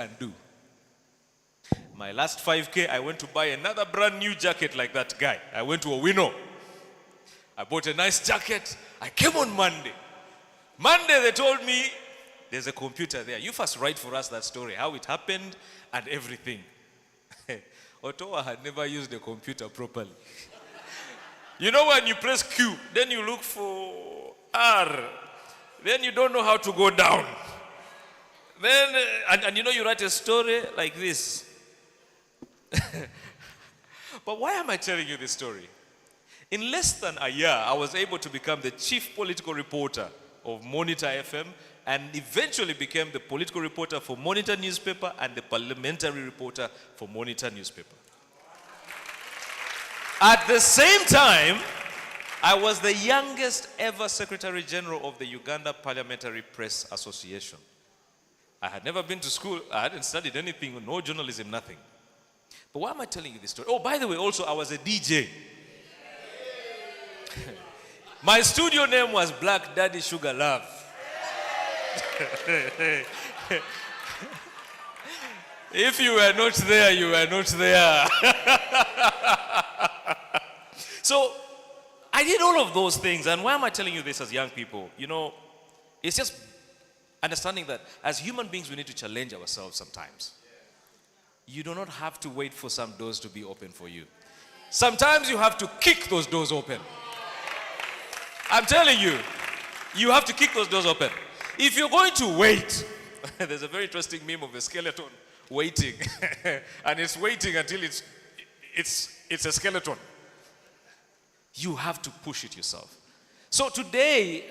and do. My last 5K, I went to buy another brand new jacket like that guy. I went to Owino. I bought a nice jacket. I came on Monday. Monday they told me, there's a computer there. You first write for us that story, how it happened and everything. Otoa had never used a computer properly. You know when you press Q, then you look for R. Then you don't know how to go down. Then, and you know you write a story like this. But why am I telling you this story? In less than a year, I was able to become the chief political reporter of Monitor FM and eventually became the political reporter for Monitor newspaper and the parliamentary reporter for Monitor newspaper. At the same time, I was the youngest ever Secretary General of the Uganda Parliamentary Press Association. I had never been to school. I hadn't studied anything, no journalism, nothing. But why am I telling you this story? Oh, by the way, also, I was a DJ. My studio name was Black Daddy Sugar Love. If you were not there, you were not there. So, I did all of those things. And why am I telling you this as young people? You know, it's just understanding that as human beings, we need to challenge ourselves sometimes. You do not have to wait for some doors to be open for you. Sometimes you have to kick those doors open. I'm telling you, you have to kick those doors open. If you're going to wait, there's a very interesting meme of a skeleton waiting. And it's waiting until it's a skeleton. You have to push it yourself. So today,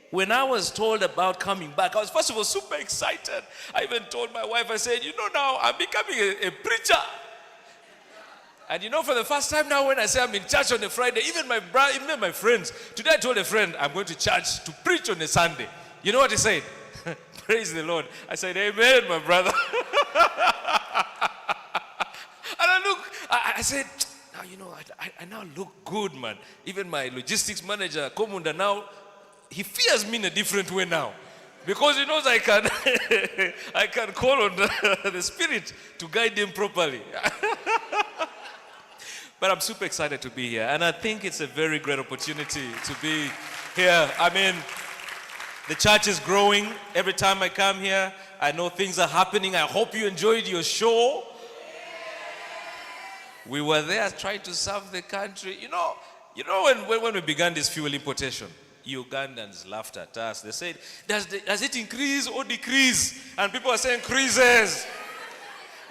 when I was told about coming back, I was first of all super excited. I even told my wife, I said, you know now, I'm becoming a preacher. And you know, for the first time now when I say I'm in church on a Friday, even my brother, even my friends, today I told a friend I'm going to church to preach on a Sunday. You know what he said? Praise the Lord. I said, amen, my brother. And I said, now you know, I now look good, man. Even my logistics manager, Komunda, now, he fears me in a different way now. Because he knows I can, I can call on the Spirit to guide him properly. But I'm super excited to be here. And I think it's a very great opportunity to be here. I mean, the church is growing. Every time I come here, I know things are happening. I hope you enjoyed your show. We were there trying to serve the country. You know when we began this fuel importation, Ugandans laughed at us. They said, does it increase or decrease? And people are saying, increases.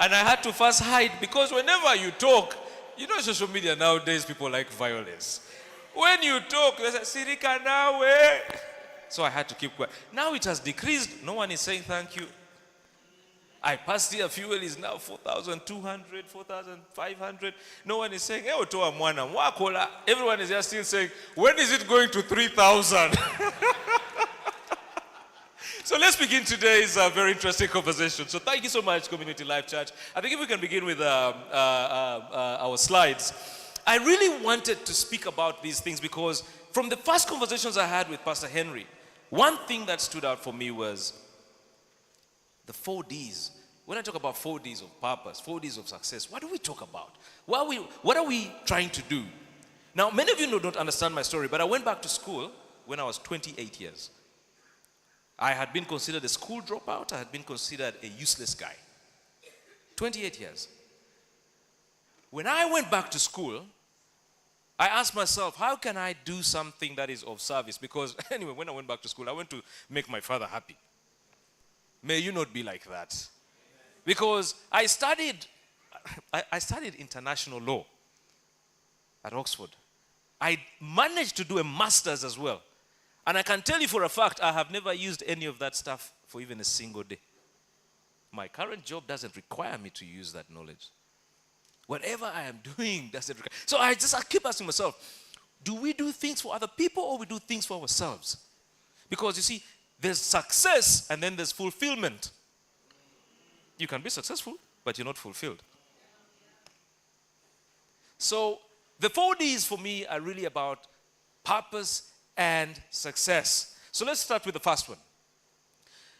And I had to first hide because whenever you talk, you know social media nowadays, people like violence. When you talk, they say, Sirika nawe. So I had to keep quiet. Now it has decreased. No one is saying thank you. I passed here, fuel is now 4,200, 4,500. No one is saying, hey, Otoa mwana, wakola. Everyone is just still saying, when is it going to 3,000? So let's begin today's very interesting conversation. So thank you so much, Community Life Church. I think if we can begin with our slides. I really wanted to speak about these things because from the first conversations I had with Pastor Henry, one thing that stood out for me was the 4 Ds. When I talk about 4 Ds of purpose, 4 Ds of success, what do we talk about? What are we trying to do? Now, many of you don't understand my story, but I went back to school when I was 28 years. I had been considered a school dropout. I had been considered a useless guy. 28 years. When I went back to school, I asked myself, how can I do something that is of service? Because anyway, when I went back to school, I went to make my father happy. May you not be like that. Because I studied international law at Oxford. I managed to do a master's as well. And I can tell you for a fact, I have never used any of that stuff for even a single day. My current job doesn't require me to use that knowledge. Whatever I am doing doesn't require. So I keep asking myself, do we do things for other people or we do things for ourselves? Because you see, there's success and then there's fulfillment. You can be successful, but you're not fulfilled. So the 4 Ds for me are really about purpose and success. So let's start with the first one.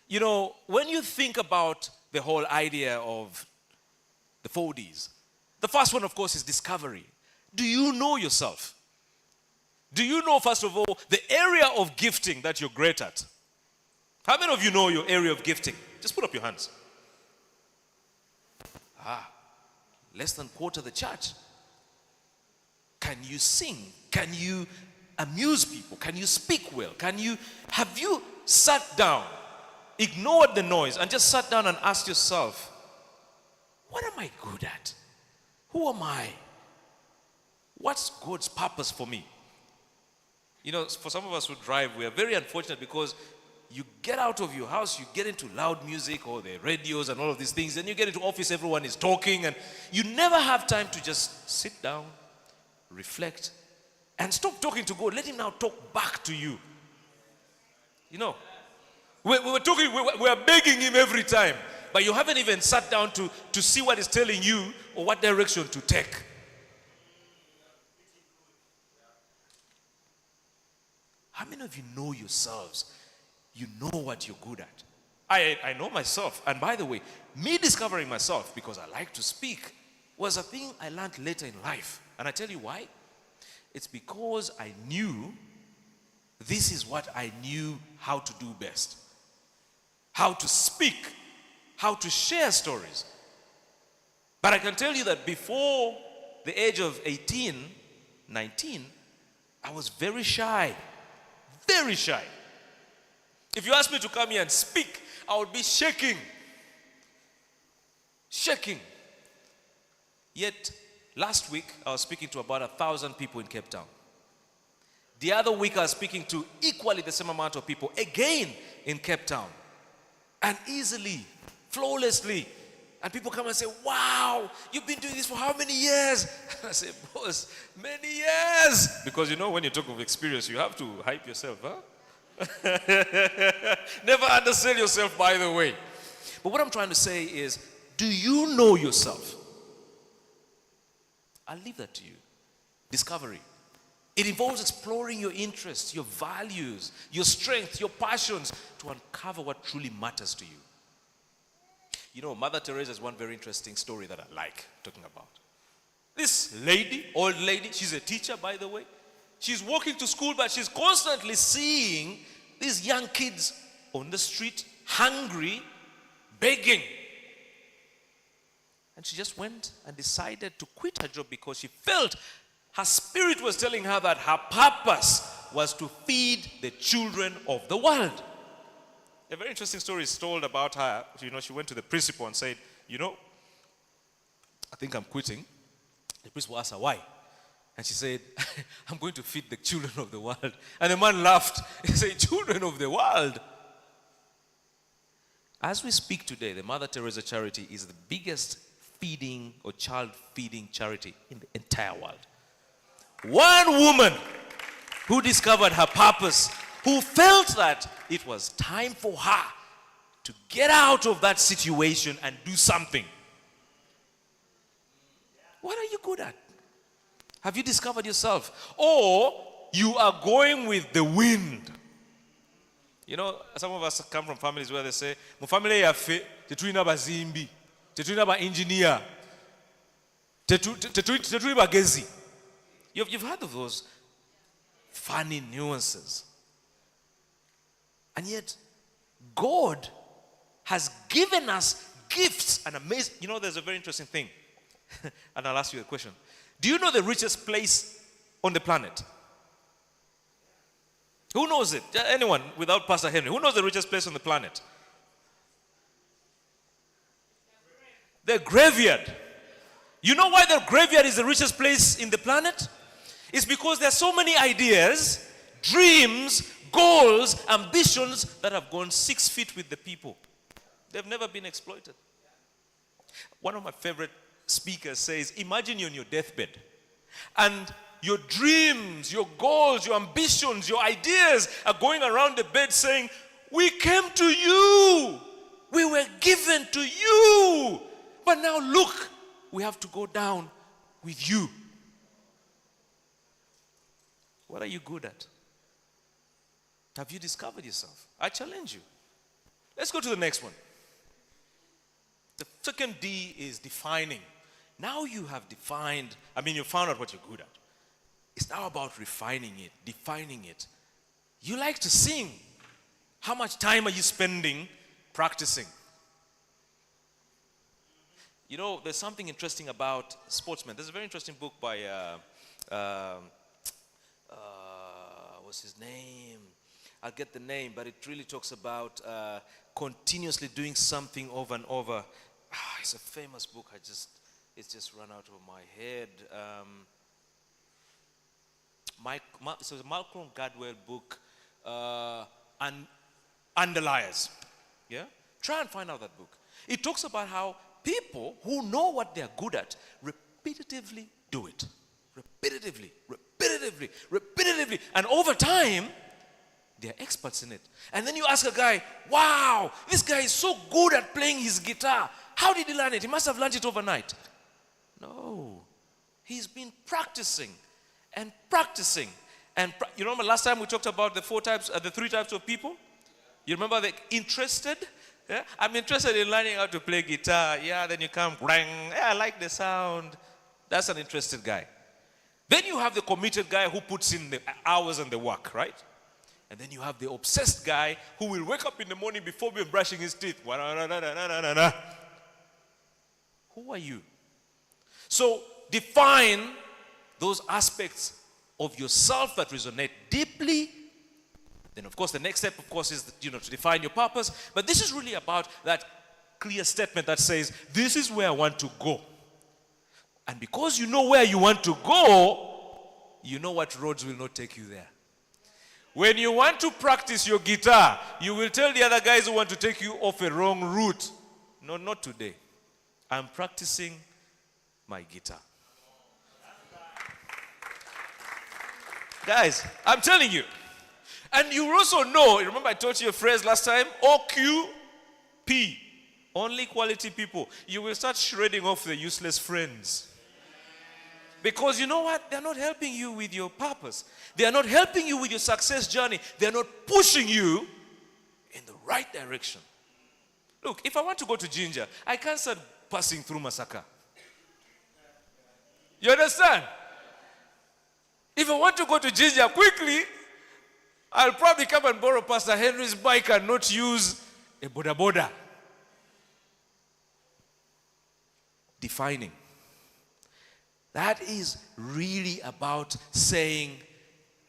You know, when you think about the whole idea of the 4Ds. The first one, of course, is discovery. Do you know yourself? Do you know, first of all, the area of gifting that you're great at? How many of you know your area of gifting? Just put up your hands. Less than quarter of the church. Can you sing? Can you amuse people? Can you speak well? Have you sat down, ignored the noise, and just sat down and asked yourself, what am I good at? Who am I? What's God's purpose for me? You know, for some of us who drive, we are very unfortunate because you get out of your house, you get into loud music or the radios and all of these things, then you get into office, everyone is talking, and you never have time to just sit down, reflect, and stop talking to God. Let him now talk back to you. You know, we're begging him every time, but you haven't even sat down to see what he's telling you or what direction to take. How many of you know yourselves? You know what you're good at. I know myself. And by the way, me discovering myself, because I like to speak, was a thing I learned later in life. And I tell you why. It's because I knew this is what I knew how to do best. How to speak. How to share stories. But I can tell you that before the age of 18, 19, I was very shy. Very shy. If you ask me to come here and speak, I would be shaking. Shaking. Yet, last week, I was speaking to about 1,000 people in Cape Town. The other week, I was speaking to equally the same amount of people, again in Cape Town. And easily, flawlessly. And people come and say, wow, you've been doing this for how many years? I say, boss, many years. Because you know, when you talk of experience, you have to hype yourself, huh? Never undersell yourself, by the way. But what I'm trying to say is, do you know yourself? I'll leave that to you. Discovery. It involves exploring your interests, your values, your strengths, your passions to uncover what truly matters to you. You know, Mother Teresa is one very interesting story that I like talking about. This lady, old lady, she's a teacher, by the way. She's walking to school, but she's constantly seeing these young kids on the street, hungry, begging. And she just went and decided to quit her job because she felt her spirit was telling her that her purpose was to feed the children of the world. A very interesting story is told about her. You know, she went to the principal and said, you know, I think I'm quitting. The principal asked her why. And she said, I'm going to feed the children of the world. And the man laughed. He said, children of the world. As we speak today, the Mother Teresa charity is the biggest feeding or child feeding charity in the entire world. One woman who discovered her purpose, who felt that it was time for her to get out of that situation and do something. What are you good at? Have you discovered yourself? Or you are going with the wind. You know, some of us come from families where they say, "Mu family yafe, tetulina bazimbi, tetulina ba engineer, tetuli bagezi." You've heard of those funny nuances. And yet, God has given us gifts and amazing. You know, there's a very interesting thing. And I'll ask you a question. Do you know the richest place on the planet? Who knows it? Anyone without Pastor Henry? Who knows the richest place on the planet? The graveyard. You know why the graveyard is the richest place in the planet? It's because there are so many ideas, dreams, goals, ambitions that have gone 6 feet with the people. They've never been exploited. One of my favorite speakers says, imagine you're on your deathbed and your dreams, your goals, your ambitions, your ideas are going around the bed saying, we came to you. We were given to you. But now look, we have to go down with you. What are you good at? Have you discovered yourself? I challenge you. Let's go to the next one. Second D is defining. Now you have defined, you found out what you're good at. It's now about refining it, defining it. You like to sing. How much time are you spending practicing? You know, there's something interesting about sportsmen. There's a very interesting book by, what's his name? I'll get the name, but it really talks about continuously doing something over and over. It's a famous book. It's just run out of my head. It's a Malcolm Gladwell book, Underliers. Yeah? Try and find out that book. It talks about how people who know what they're good at repetitively do it. Repetitively. And over time, they're experts in it. And then you ask a guy, wow, this guy is so good at playing his guitar. How did he learn it? He must have learned it overnight. No. He's been practicing and practicing. And you remember last time we talked about the three types of people? You remember the interested? Yeah? I'm interested in learning how to play guitar. Yeah, then you come, rang. Yeah, I like the sound. That's an interested guy. Then you have the committed guy who puts in the hours and the work, right? And then you have the obsessed guy who will wake up in the morning before even brushing his teeth. Who are you? So define those aspects of yourself that resonate deeply. Then, of course, the next step, of course, is to define your purpose. But this is really about that clear statement that says, this is where I want to go. And because you know where you want to go, you know what roads will not take you there. When you want to practice your guitar, you will tell the other guys who want to take you off a wrong route. No, not today. I'm practicing my guitar. Guys, I'm telling you. And you also know, remember I taught you a phrase last time? OQP. Only quality people. You will start shredding off the useless friends. Because you know what? They're not helping you with your purpose. They are not helping you with your success journey. They're not pushing you in the right direction. Look, if I want to go to Ginger, I can't start passing through Masaka. You understand? If I want to go to Ginger quickly, I'll probably come and borrow Pastor Henry's bike and not use a boda boda. Defining. That is really about saying,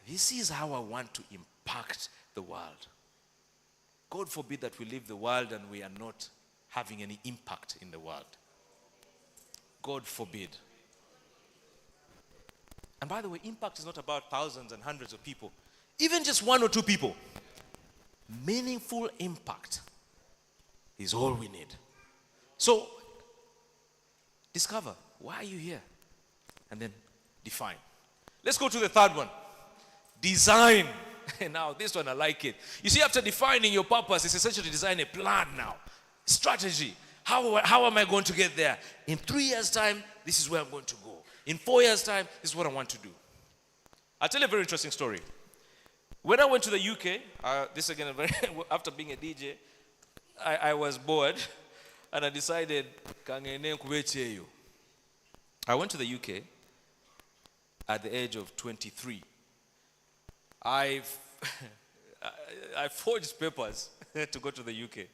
this is how I want to impact the world. God forbid that we leave the world and we are not having any impact in the world. God forbid. And by the way, impact is not about thousands and hundreds of people. Even just one or two people. Meaningful impact is all we need. So, discover, why are you here? And then define. Let's go to the third one. Design. Now, this one I like it. You see, after defining your purpose, it's essential to design a plan now. Strategy. How am I going to get there? In 3 years' time, this is where I'm going to go. In 4 years' time, this is what I want to do. I'll tell you a very interesting story. When I went to the UK, this again, after being a DJ, I was bored and I decided, I went to the UK at the age of 23. I forged papers to go to the UK.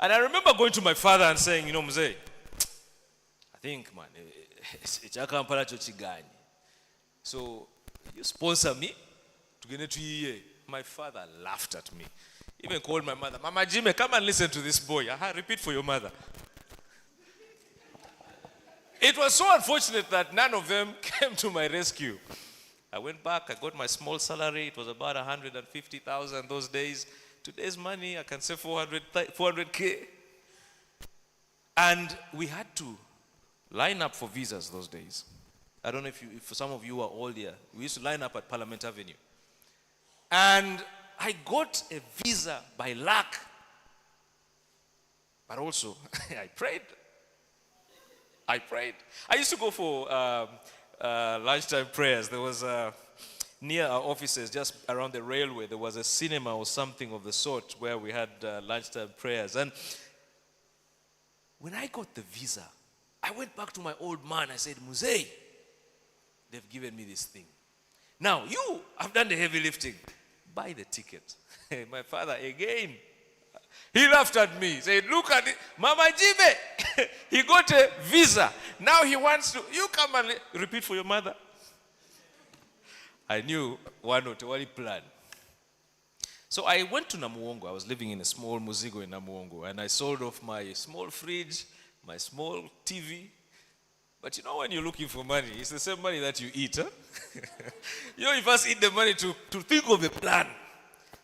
And I remember going to my father and saying, Mzee, I think, man, it's a Kampala chochigani. So, you sponsor me to get to EA. My father laughed at me. Even called my mother, Mama Jimmy, come and listen to this boy. Repeat for your mother. It was so unfortunate that none of them came to my rescue. I went back, I got my small salary. It was about 150,000 those days. Today's money, I can say 400K. And we had to line up for visas those days. I don't know if for some of you are old here. We used to line up at Parliament Avenue. And I got a visa by luck. But also, I prayed. I used to go for lunchtime prayers. There was near our offices, just around the railway, there was a cinema or something of the sort where we had lunchtime prayers. And When I got the visa, I went back to my old man. I said, Muzei, they've given me this thing. Now, you have done the heavy lifting. Buy the ticket. My father, again, he laughed at me. Said, look at it. Mama Jibe, he got a visa. Now he wants to, you come and repeat for your mother. I knew one Otoa plan. So I went to Namuongo. I was living in a small muzigo in Namuongo. And I sold off my small fridge, my small TV. But you know when you're looking for money, it's the same money that you eat, huh? You first eat the money to think of a plan.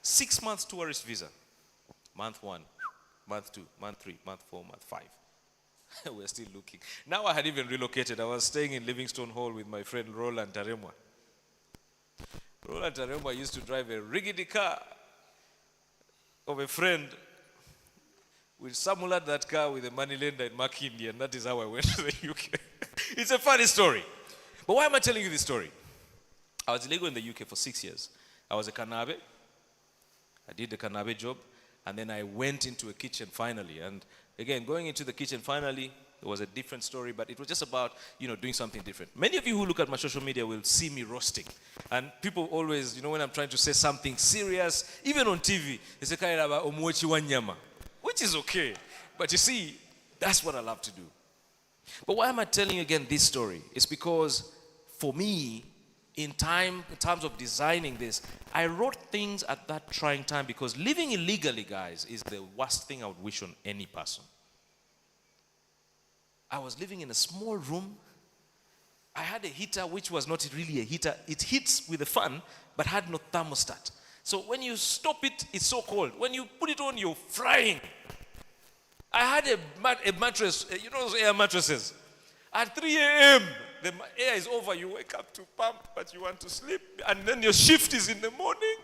6 months tourist visa. Month 1, month 2, month 3, month 4, month 5. We're still looking. Now I had even relocated. I was staying in Livingstone Hall with my friend Roland Taremwa. Roland Taremwa used to drive a rickety car of a friend. We simulated that car with a money lender in Makindi, and that is how I went to the UK. It's a funny story. But why am I telling you this story? I was illegal in the UK for 6 years. I was a Kanabe. I did the Kanabe job. And then I went into a kitchen finally. And again, going into the kitchen finally, it was a different story, but it was just about, doing something different. Many of you who look at my social media will see me roasting. And people always, when I'm trying to say something serious, even on TV, they say, "Omuochi wanyama," which is okay. But you see, that's what I love to do. But why am I telling you again this story? It's because for me, in terms of designing this, I wrote things at that trying time because living illegally, guys, is the worst thing I would wish on any person. I was living in a small room. I had a heater which was not really a heater. It heats with a fan, but had no thermostat. So when you stop it, it's so cold. When you put it on, you're frying. I had a mattress, those air mattresses. At 3 a.m., the air is over. You wake up to pump, but you want to sleep. And then your shift is in the morning.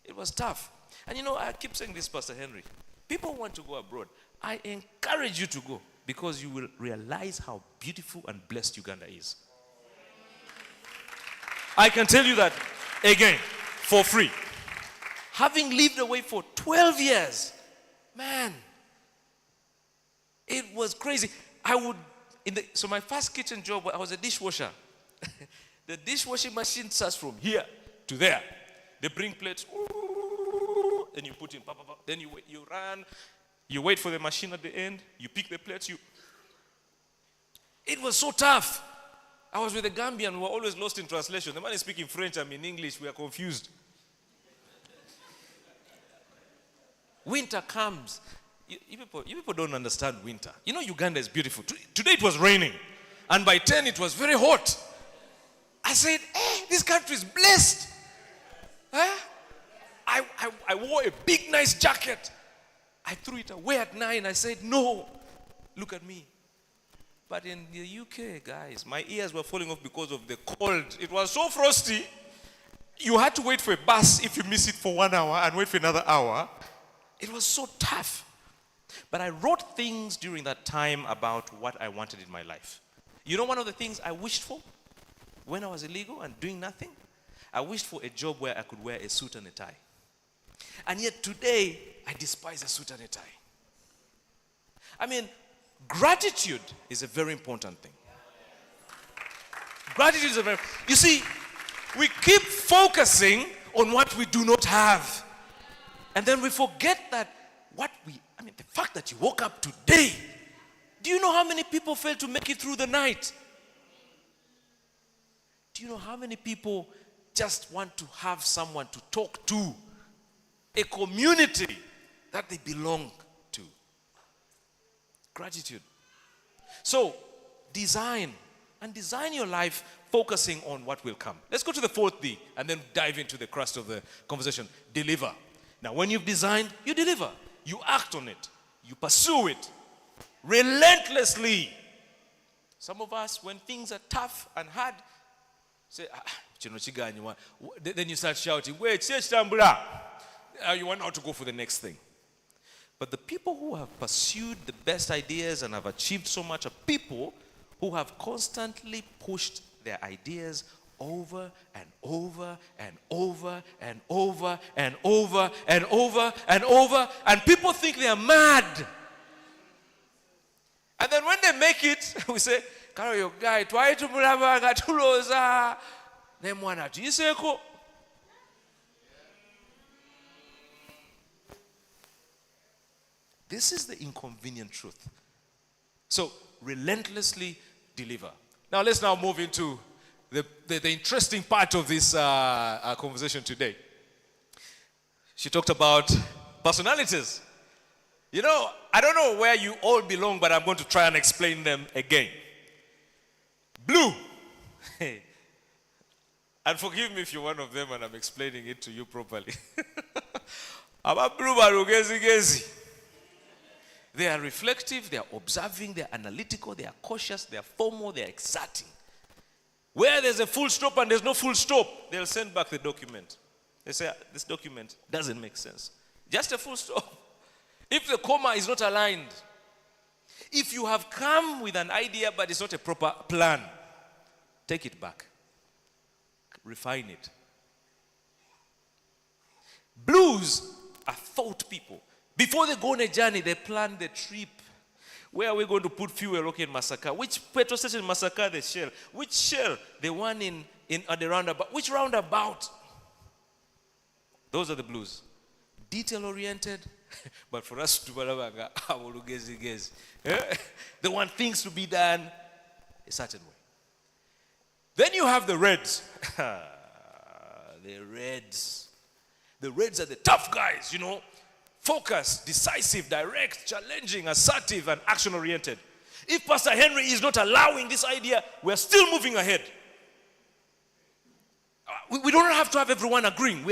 It was tough. And I keep saying this, Pastor Henry. People want to go abroad. I encourage you to go because you will realize how beautiful and blessed Uganda is. I can tell you that, again, for free. Having lived away for 12 years, man, it was crazy. So my first kitchen job, I was a dishwasher. The dishwashing machine starts from here to there. They bring plates, and you put in, then you run, you wait for the machine at the end, you pick the plates, It was so tough. I was with a Gambian, we were always lost in translation. The man is speaking French, I'm in English, we are confused. Winter comes. You people don't understand winter. Uganda is beautiful. Today it was raining. And by 10 it was very hot. I said, this country is blessed. I wore a big, nice jacket. I threw it away at 9. I said, no, look at me. But in the UK, guys, my ears were falling off because of the cold. It was so frosty. You had to wait for a bus if you miss it for 1 hour and wait for another hour. It was so tough. But I wrote things during that time about what I wanted in my life. One of the things I wished for when I was illegal and doing nothing? I wished for a job where I could wear a suit and a tie. And yet today, I despise a suit and a tie. Gratitude is a very important thing. Gratitude is a very... You see, we keep focusing on what we do not have. And then we forget that the fact that you woke up today, do you know how many people failed to make it through the night? Do you know how many people just want to have someone to talk to? A community that they belong to. Gratitude. So, design your life focusing on what will come. Let's go to the 4th D and then dive into the crust of the conversation. Deliver. Now, when you've designed, you deliver. You act on it. You pursue it relentlessly. Some of us, when things are tough and hard, say, then you start shouting, wait, you want now to go for the next thing. But the people who have pursued the best ideas and have achieved so much are people who have constantly pushed their ideas over and over and over and over and over and over and over, and people think they are mad. they make it, we say, Karo yo guy, try to mulaba gatuloza. Nemwana jiseko. This is the inconvenient truth. So, relentlessly deliver. Now, let's now move into the interesting part of this conversation today. She talked about personalities. You know, I don't know where you all belong, but I'm going to try and explain them again. Blue. And forgive me if you're one of them and I'm explaining it to you properly. About blue barugezi gezi. They are reflective, they are observing, they are analytical, they are cautious, they are formal, they are exacting. Where there's a full stop and there's no full stop, they'll send back the document. They say, this document doesn't make sense. Just a full stop. If the comma is not aligned, if you have come with an idea but it's not a proper plan, take it back. Refine it. Blues are thought people. Before they go on a journey, they plan the trip. Where are we going to put fuel? Okay, in Masaka. Which petrol station in Masaka? The Shell. Which Shell? The one in at the roundabout. Which roundabout? Those are the blues. Detail-oriented. But for us to they want things to be done a certain way. Then you have the reds. The reds. The reds are the tough guys, you know. Focused, decisive, direct, challenging, assertive, and action-oriented. If Pastor Henry is not allowing this idea, we're still moving ahead. We don't have to have everyone agreeing.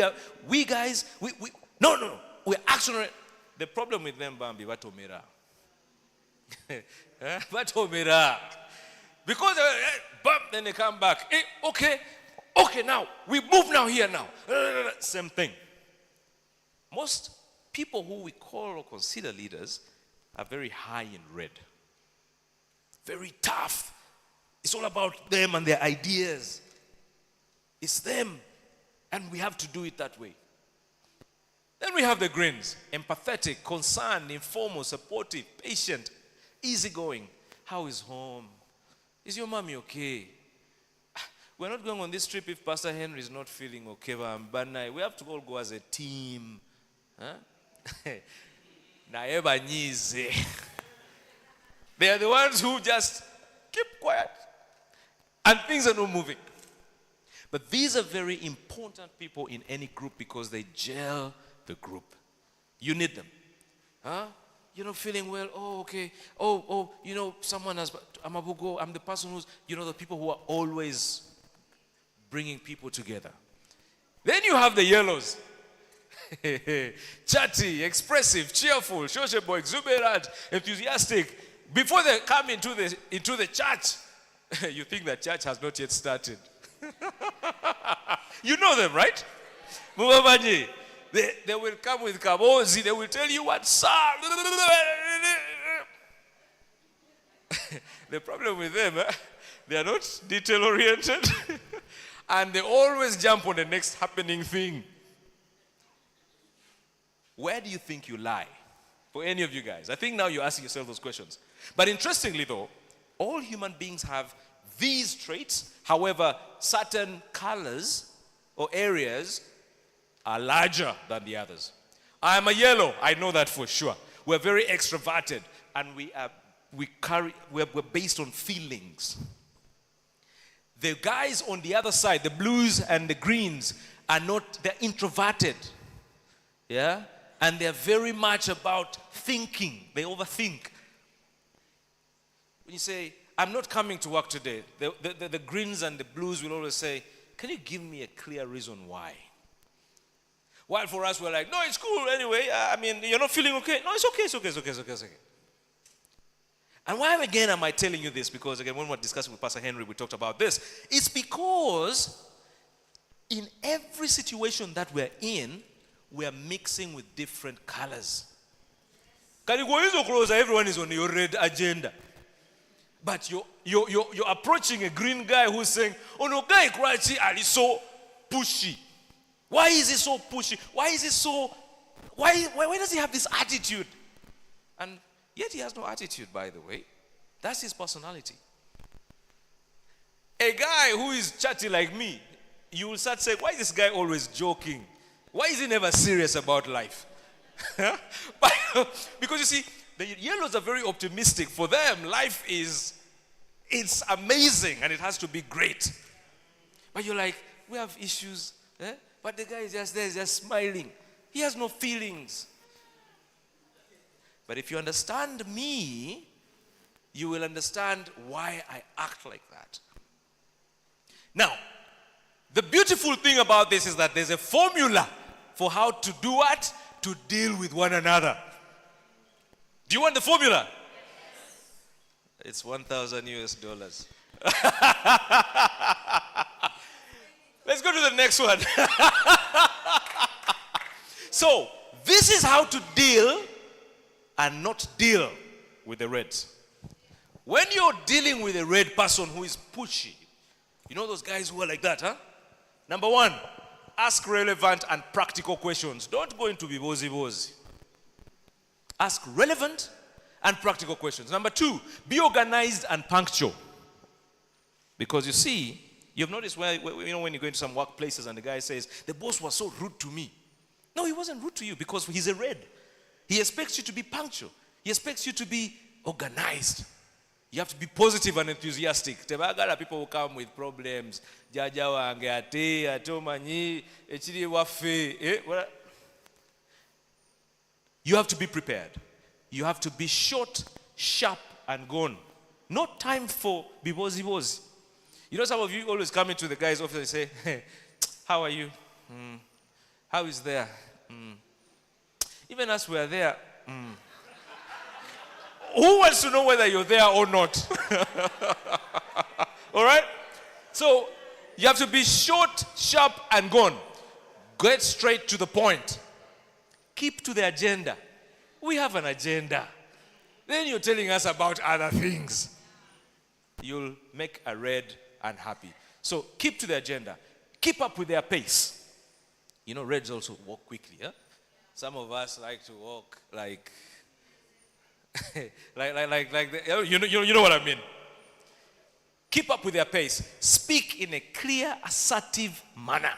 We guys, no. We're action-oriented. The problem with them, Bambi, Batomera. Batomera. Because, then they come back. Okay, now, we move now here now. Same thing. Most people who we call or consider leaders are very high in red. Very tough. It's all about them and their ideas. It's them. And we have to do it that way. Then we have the greens. Empathetic, concerned, informal, supportive, patient, easygoing. How is home? Is your mommy okay? We're not going on this trip if Pastor Henry is not feeling okay. But we have to all go as a team. Huh? They are the ones who just keep quiet and things are not moving. But these are very important people in any group because they gel the group. You need them. Huh? You're not feeling well. Oh, okay. Oh, you know, someone has, I'm the person who's, you know, the people who are always bringing people together. Then you have the yellows. Chatty, expressive, cheerful, sociable, exuberant, enthusiastic. Before they come into the church, you think that church has not yet started. You know them, right? They will come with kabozi. They will tell you what's up. The problem with them, they are not detail-oriented. And they always jump on the next happening thing. Where do you think you lie? For any of you guys. I think now you're asking yourself those questions. But interestingly though, all human beings have these traits. However, certain colors or areas are larger than the others. I'm a yellow. I know that for sure. We're very extroverted and we're based on feelings. The guys on the other side, the blues and the greens, they're introverted. Yeah? And they're very much about thinking. They overthink. When you say, I'm not coming to work today, the greens and the blues will always say, can you give me a clear reason why? While for us, we're like, no, it's cool anyway. I mean, you're not feeling okay? No, it's okay. And why again am I telling you this? Because again, when we were discussing with Pastor Henry, we talked about this. It's because in every situation that we're in, we are mixing with different colors. Everyone is on your red agenda. But you're approaching a green guy who's saying, oh no, guy Krachi is so pushy. Why is he so pushy? Why does he have this attitude? And yet he has no attitude, by the way. That's his personality. A guy who is chatty like me, you will start saying, why is this guy always joking? Why is he never serious about life? But, because you see, the yellows are very optimistic. For them, life it's amazing and it has to be great. But you're like, we have issues. But the guy is just there, just smiling. He has no feelings. But if you understand me, you will understand why I act like that. Now, the beautiful thing about this is that there's a formula for how to do what? To deal with one another. Do you want the formula? Yes. It's $1,000. Let's go to the next one. So, this is how to deal and not deal with the reds. When you're dealing with a red person who is pushy, you know those guys who are like that, huh? Number one, ask relevant and practical questions. Don't go into bibozi. Ask relevant and practical questions. Number two, be organized and punctual. Because you see, you've noticed when you go into some workplaces and the guy says, the boss was so rude to me. No, he wasn't rude to you because he's a red. He expects you to be punctual. He expects you to be organized. You have to be positive and enthusiastic. Tebagala people who come with problems. Jaja wange ate atomanyi echiri wafe. You have to be prepared. You have to be short, sharp, and gone. No time for bibozi. You know, some of you always come into the guy's office and say, hey, how are you? How is there? Even as we are there, who wants to know whether you're there or not? All right? So, you have to be short, sharp, and gone. Get straight to the point. Keep to the agenda. We have an agenda. Then you're telling us about other things. You'll make a red unhappy. So, keep to the agenda. Keep up with their pace. You know, reds also walk quickly. Huh? Some of us like to walk like you know what I mean. Keep up with their pace. Speak in a clear, assertive manner.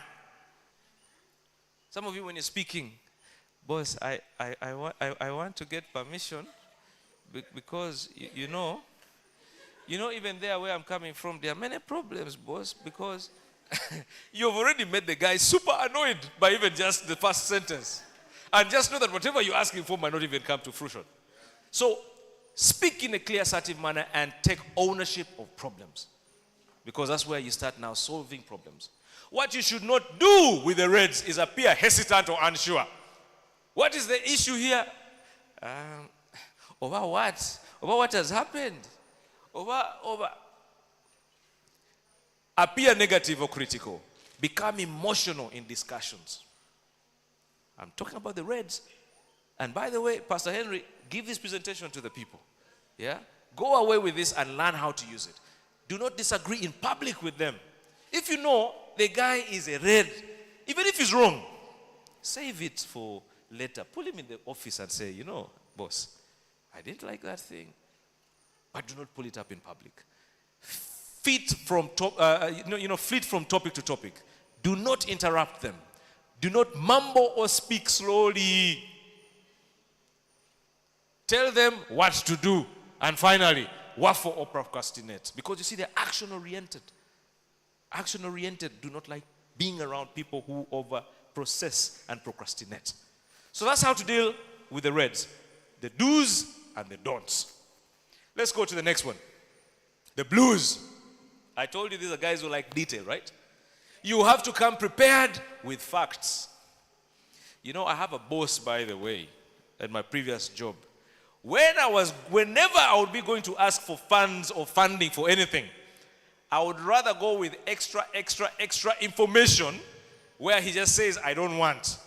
Some of you, when you're speaking, boss, I want to get permission because you know, even there where I'm coming from, there are many problems, boss, because you've already made the guy super annoyed by even just the first sentence. And just know that whatever you're asking for might not even come to fruition. So, speak in a clear, assertive manner and take ownership of problems. Because that's where you start now solving problems. What you should not do with the reds is appear hesitant or unsure. What is the issue here? Over what? Over what has happened? Over. Appear negative or critical. Become emotional in discussions. I'm talking about the reds. And by the way, Pastor Henry, give this presentation to the people. Yeah? Go away with this and learn how to use it. Do not disagree in public with them. If you know the guy is a red, even if he's wrong, save it for later. Pull him in the office and say, you know, boss, I didn't like that thing. But do not pull it up in public. Flit from topic to topic. Do not interrupt them. Do not mumble or speak slowly. Tell them what to do. And finally, waffle or procrastinate. Because you see, they're action-oriented. Action-oriented do not like being around people who over-process and procrastinate. So that's how to deal with the reds. The do's and the don'ts. Let's go to the next one. The blues. I told you these are guys who like detail, right? You have to come prepared with facts. You know, I have a boss, by the way, at my previous job. Whenever I would be going to ask for funds or funding for anything, I would rather go with extra information where he just says, I don't want,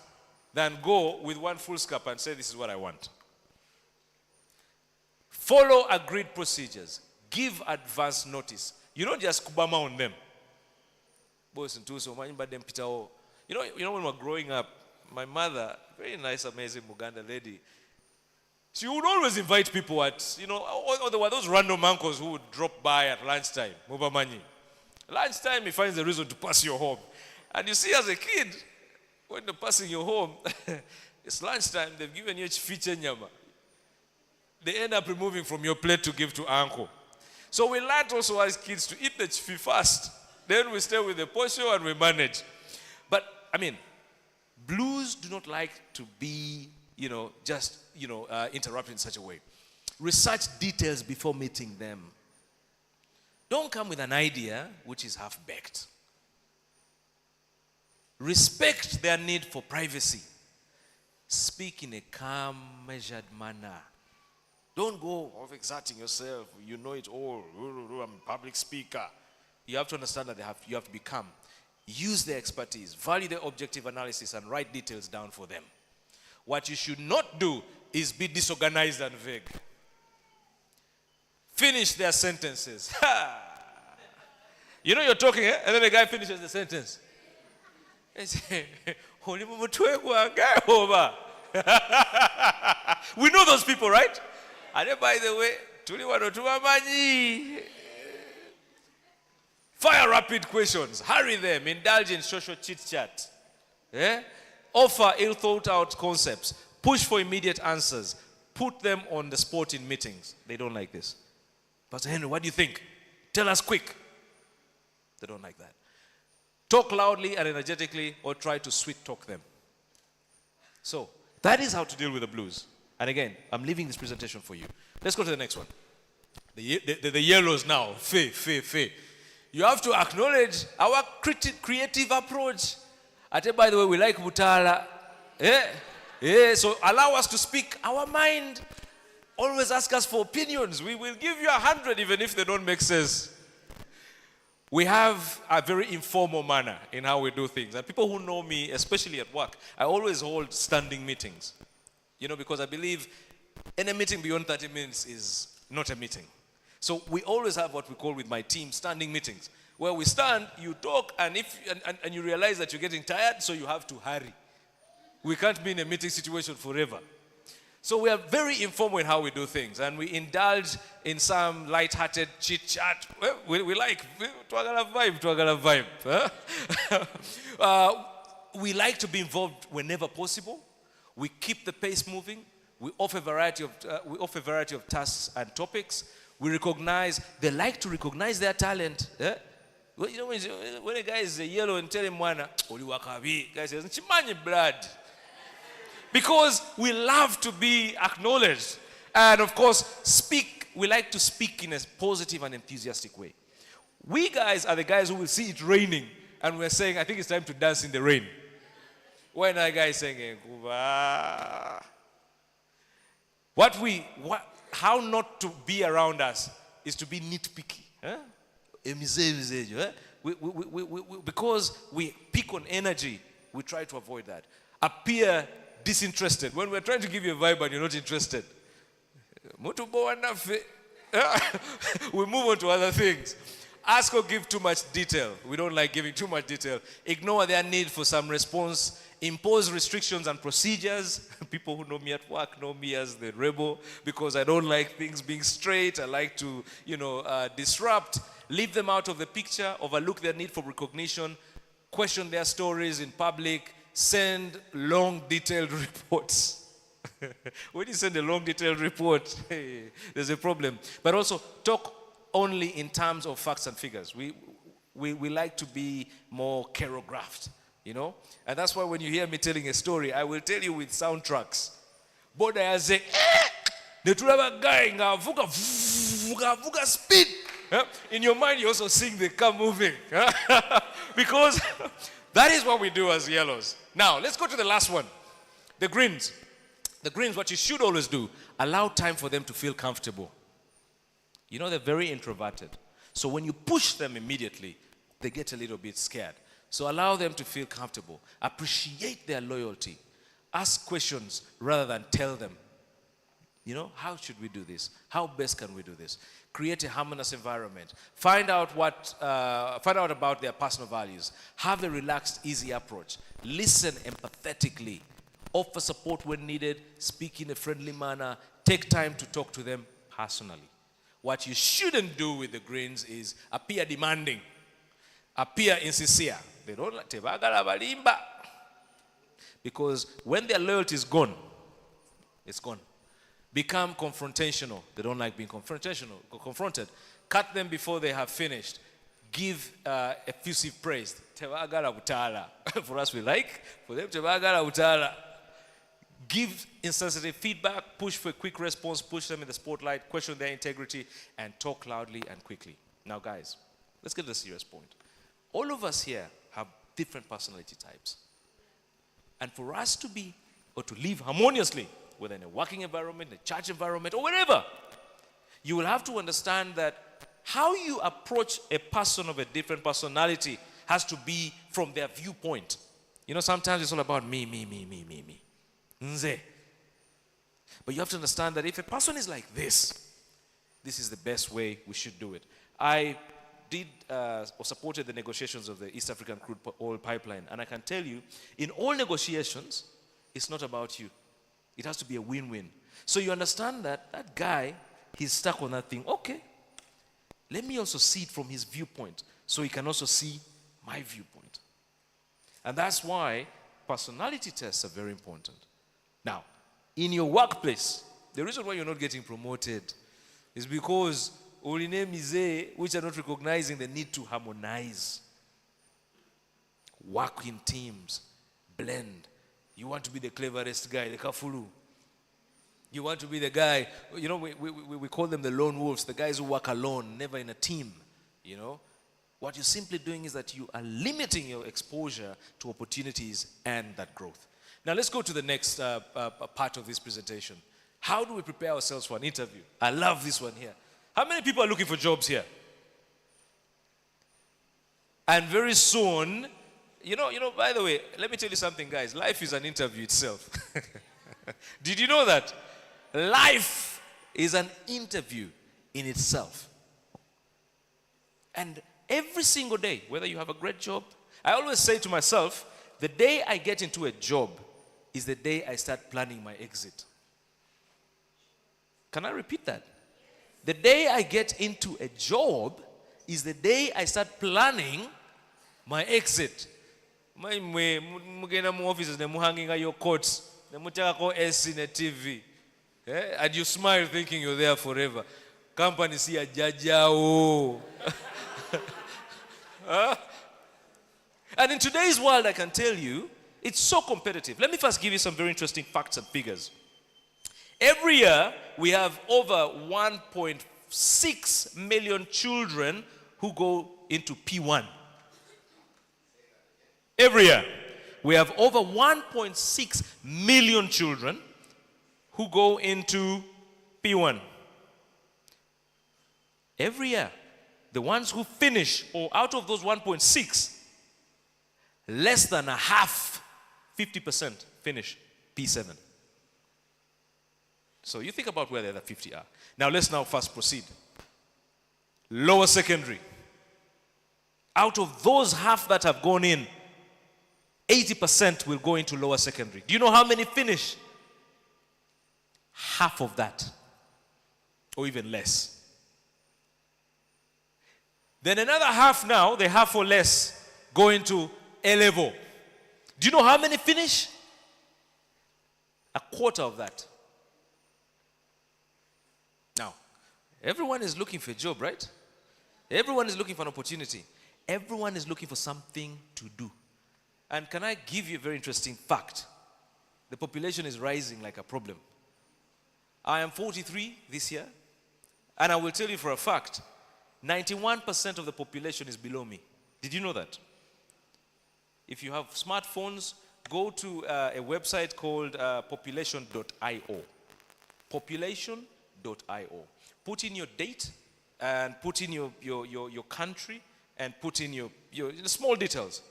than go with one full scope and say, this is what I want. Follow agreed procedures. Give advance notice. You don't just kubama on them. You know when we were growing up, my mother, very nice, amazing Muganda lady, She would always invite people at, or there were those random uncles who would drop by at lunchtime. Mubamanyi. Lunchtime, he finds a reason to pass you home. And you see, as a kid, when they're passing you home, it's lunchtime, they've given you chifiche nyama. They end up removing from your plate to give to uncle. So we learned also as kids to eat the chifi first. Then we stay with the portion and we manage. But, blues do not like to be, interrupted in such a way. Research details before meeting them. Don't come with an idea which is half-baked. Respect their need for privacy. Speak in a calm, measured manner. Don't go off exerting yourself. You know it all. I'm a public speaker. You have to understand that you have to be calm. Use their expertise. Value their objective analysis and write details down for them. What you should not do is be disorganized and vague. Finish their sentences. You're talking, and then the guy finishes the sentence. He says, we know those people, right? And then, by the way, fire rapid questions. Hurry them. Indulge in social chit-chat. Offer ill-thought-out concepts. Push for immediate answers. Put them on the spot in meetings. They don't like this. Pastor Henry, what do you think? Tell us quick. They don't like that. Talk loudly and energetically or try to sweet-talk them. So, that is how to deal with the blues. And again, I'm leaving this presentation for you. Let's go to the next one. The yellows now. Fe. You have to acknowledge our creative approach. By the way, we like Butala. So allow us to speak our mind. Always ask us for opinions. We will give you 100 even if they don't make sense. We have a very informal manner in how we do things. And people who know me, especially at work, I always hold standing meetings. Because I believe any meeting beyond 30 minutes is not a meeting. So we always have what we call with my team standing meetings, where we stand, you talk, and you realize that you're getting tired, so you have to hurry. We can't be in a meeting situation forever. So we are very informal in how we do things, and we indulge in some light-hearted chit-chat. Well, we like twagala vibe. Huh? We like to be involved whenever possible. We keep the pace moving. We offer a variety of tasks and topics. They like to recognize their talent. Eh? Well, when a guy is yellow and tell him, guy says, "Chimanyi blood." Because we love to be acknowledged. And of course, we like to speak in a positive and enthusiastic way. We guys are the guys who will see it raining and we're saying, I think it's time to dance in the rain. When a guy is saying, how not to be around us is to be nitpicky. Huh? Because we pick on energy, we try to avoid that. Appear disinterested. When we're trying to give you a vibe and you're not interested, we move on to other things. Ask or give too much detail. We don't like giving too much detail. Ignore their need for some response. Impose restrictions and procedures. People who know me at work know me as the rebel because I don't like things being straight. I like to, disrupt. Leave them out of the picture. Overlook their need for recognition. Question their stories in public. Send long, detailed reports. When you send a long, detailed report, hey, there's a problem. But also, talk only in terms of facts and figures. We like to be more choreographed, And that's why when you hear me telling a story, I will tell you with soundtracks. But I say, the Turaba guy, vuga speed. In your mind, you also sing the car moving. Because that is what we do as yellows. Now, let's go to the last one. The greens. The greens, what you should always do, allow time for them to feel comfortable. They're very introverted. So when you push them immediately, they get a little bit scared. So allow them to feel comfortable. Appreciate their loyalty. Ask questions rather than tell them. How should we do this? How best can we do this? Create a harmonious environment. Find out about their personal values. Have a relaxed, easy approach. Listen empathetically. offer support when needed, speak in a friendly manner, take time to talk to them personally. What you shouldn't do with the Greens is appear demanding, appear insincere. They don't like tebagala balimba. Because when their loyalty is gone, it's gone. Become confrontational. They don't like being confronted. Cut them before they have finished. Give effusive praise. Tebagala utala. For us we like. For them tebagala utala. Give insensitive feedback. Push for a quick response. Push them in the spotlight. Question their integrity. And talk loudly and quickly. Now guys, let's get to the serious point. All of us here have different personality types. And for us to be, or to live harmoniously, whether in a working environment, a church environment, or wherever, you will have to understand that how you approach a person of a different personality has to be from their viewpoint. You know, sometimes it's all about me. Nze. But you have to understand that if a person is like this is the best way we should do it. I did or supported the negotiations of the East African crude oil pipeline. And I can tell you, in all negotiations, it's not about you. It has to be a win-win. So you understand that that guy, he's stuck on that thing. Okay, let me also see it from his viewpoint so he can also see my viewpoint. And that's why personality tests are very important. Now, in your workplace, the reason why you're not getting promoted is because which are not recognizing the need to harmonize. Work in teams. Blend. You want to be the cleverest guy, the kafulu. You want to be the guy, you know, we call them the lone wolves, the guys who work alone, never in a team, you know. What you're simply doing is that you are limiting your exposure to opportunities and that growth. Now let's go to the next part of this presentation. How do we prepare ourselves for an interview? I love this one here. How many people are looking for jobs here? And very soon, you know, by the way, let me tell you something, guys. Life is an interview itself. Did you know that? Life is an interview in itself. And every single day, whether you have a great job, I always say to myself, the day I get into a job is the day I start planning my exit. Can I repeat that? The day I get into a job is the day I start planning my exit. Mugenda mu offices ne muhanginga your coats, ne mutakako AC ne TV. And you smile thinking you're there forever. Company si ajajao. And in today's world, I can tell you, it's so competitive. Let me first give you some very interesting facts and figures. Every year, we have over 1.6 million children who go into P1. Every year, we have over 1.6 million children who go into P1. Every year, the ones who finish, or out of those 1.6, less than a half, 50% finish P7. So you think about where the other 50 are. Now let's first proceed. Lower secondary. Out of those half that have gone in, 80% will go into lower secondary. Do you know how many finish? Half of that, or even less. Then another half now, the half or less, go into A level. Do you know how many finish? A quarter of that. Now, everyone is looking for a job, right? Everyone is looking for an opportunity. Everyone is looking for something to do. And can I give you a very interesting fact? The population is rising like a problem. I am 43 this year, and I will tell you for a fact, 91% of the population is below me. Did you know that? If you have smartphones, go to a website called population.io. Population.io. Put in your date and put in your country and put in your small details.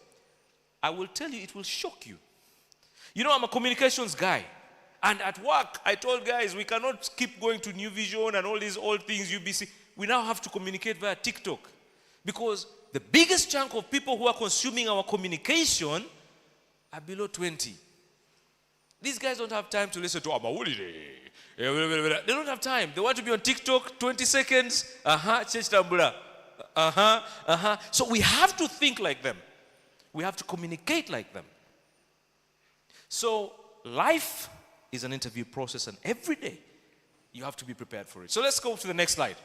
I will tell you, it will shock you. You know, I'm a communications guy. And at work, I told guys, we cannot keep going to New Vision and all these old things, UBC. We now have to communicate via TikTok. Because the biggest chunk of people who are consuming our communication are below 20. These guys don't have time to listen to Amawulire. They don't have time. They want to be on TikTok, 20 seconds. Change tambula. So we have to think like them. We have to communicate like them. So life is an interview process, and every day you have to be prepared for it. So let's go to the next slide.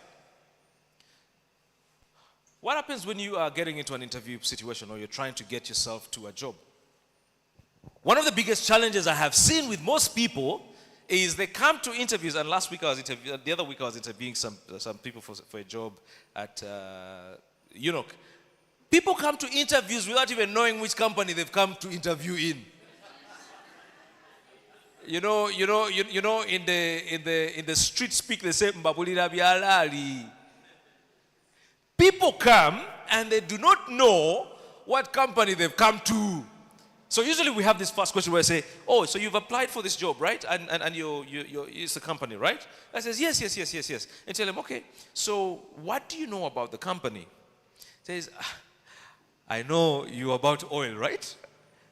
What happens when you are getting into an interview situation or you're trying to get yourself to a job? One of the biggest challenges I have seen with most people is they come to interviews, and the other week I was interviewing some people for a job at People come to interviews without even knowing which company they've come to interview in. In the street speak they say mbabulira byalali. People come and they do not know what company they've come to. So usually we have this first question where I say, oh, so you've applied for this job, right? And it's a company, right? I says, yes. And tell him, okay, so what do you know about the company? He says, I know you're about oil, right?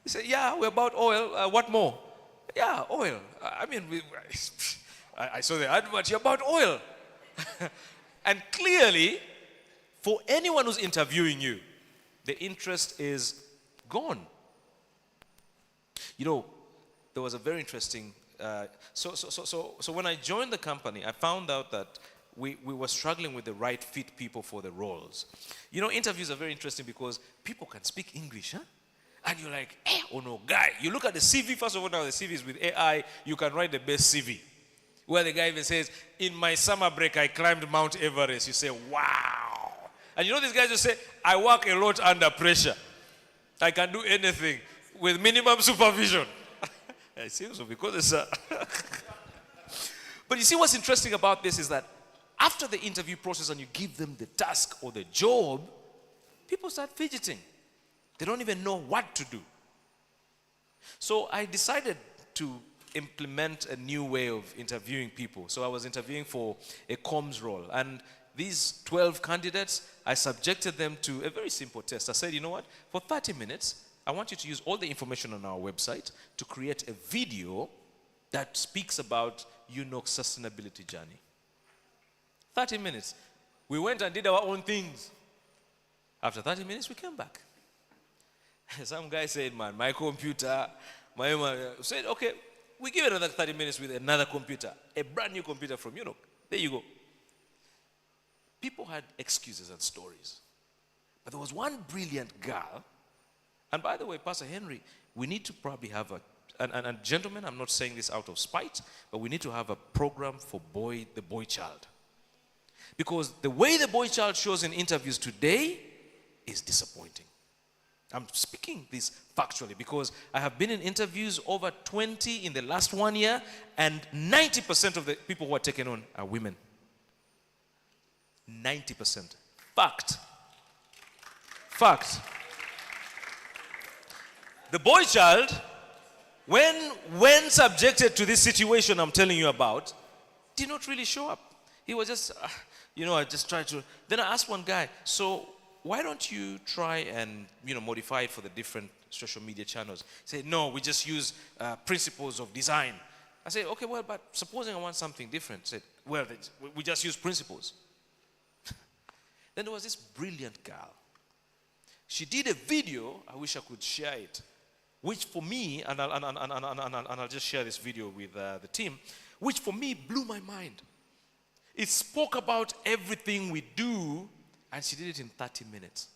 He said, yeah, we're about oil. What more? Yeah, oil. I saw the advert, you're about oil. And clearly, for anyone who's interviewing you, the interest is gone. There was a very interesting, so when I joined the company, I found out that we were struggling with the right fit people for the roles. Interviews are very interesting because people can speak English, huh? And you're like, oh no, guy. You look at the CV, first of all, now the CV is with AI, you can write the best CV. Where the guy even says, in my summer break, I climbed Mount Everest. You say, wow. And these guys will say, I work a lot under pressure. I can do anything with minimum supervision. It seems so because it's But you see what's interesting about this is that after the interview process and you give them the task or the job, people start fidgeting. They don't even know what to do. So I decided to implement a new way of interviewing people. So I was interviewing for a comms role. And these 12 candidates, I subjected them to a very simple test. I said, you know what? For 30 minutes, I want you to use all the information on our website to create a video that speaks about UNOC's sustainability journey. 30 minutes. We went and did our own things. After 30 minutes, we came back. Some guy said, man, my computer, said, okay, we give it another 30 minutes with another computer, a brand new computer from UNOC. There you go. People had excuses and stories. But there was one brilliant girl, and by the way, Pastor Henry, we need to probably have and gentlemen, I'm not saying this out of spite, but we need to have a program for the boy child. Because the way the boy child shows in interviews today is disappointing. I'm speaking this factually because I have been in interviews over 20 in the last 1 year, and 90% of the people who are taken on are women. 90%. Fact. The boy child, when subjected to this situation I'm telling you about, did not really show up. He was just, I just tried to. Then I asked one guy, so why don't you try and, modify it for the different social media channels? He said, no, we just use principles of design. I said, okay, well, but supposing I want something different. He said, well, we just use principles. Then there was this brilliant girl. She did a video, I wish I could share it, which for me, and I'll just share this video with the team, which for me blew my mind. It spoke about everything we do, and she did it in 30 minutes.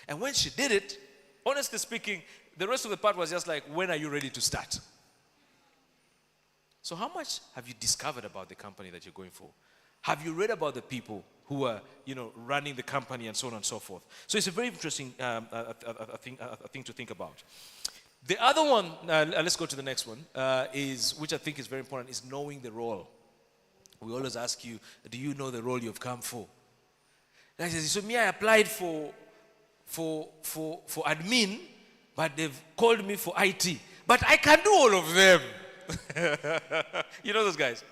And when she did it, honestly speaking, the rest of the part was just like, when are you ready to start? So how much have you discovered about the company that you're going for? Have you read about the people who are, running the company and so on and so forth? So it's a very interesting thing to think about. The other one, let's go to the next one, which I think is very important, is knowing the role. We always ask you, do you know the role you've come for? Like I said, so I applied for admin, but they've called me for IT. But I can do all of them. You know those guys?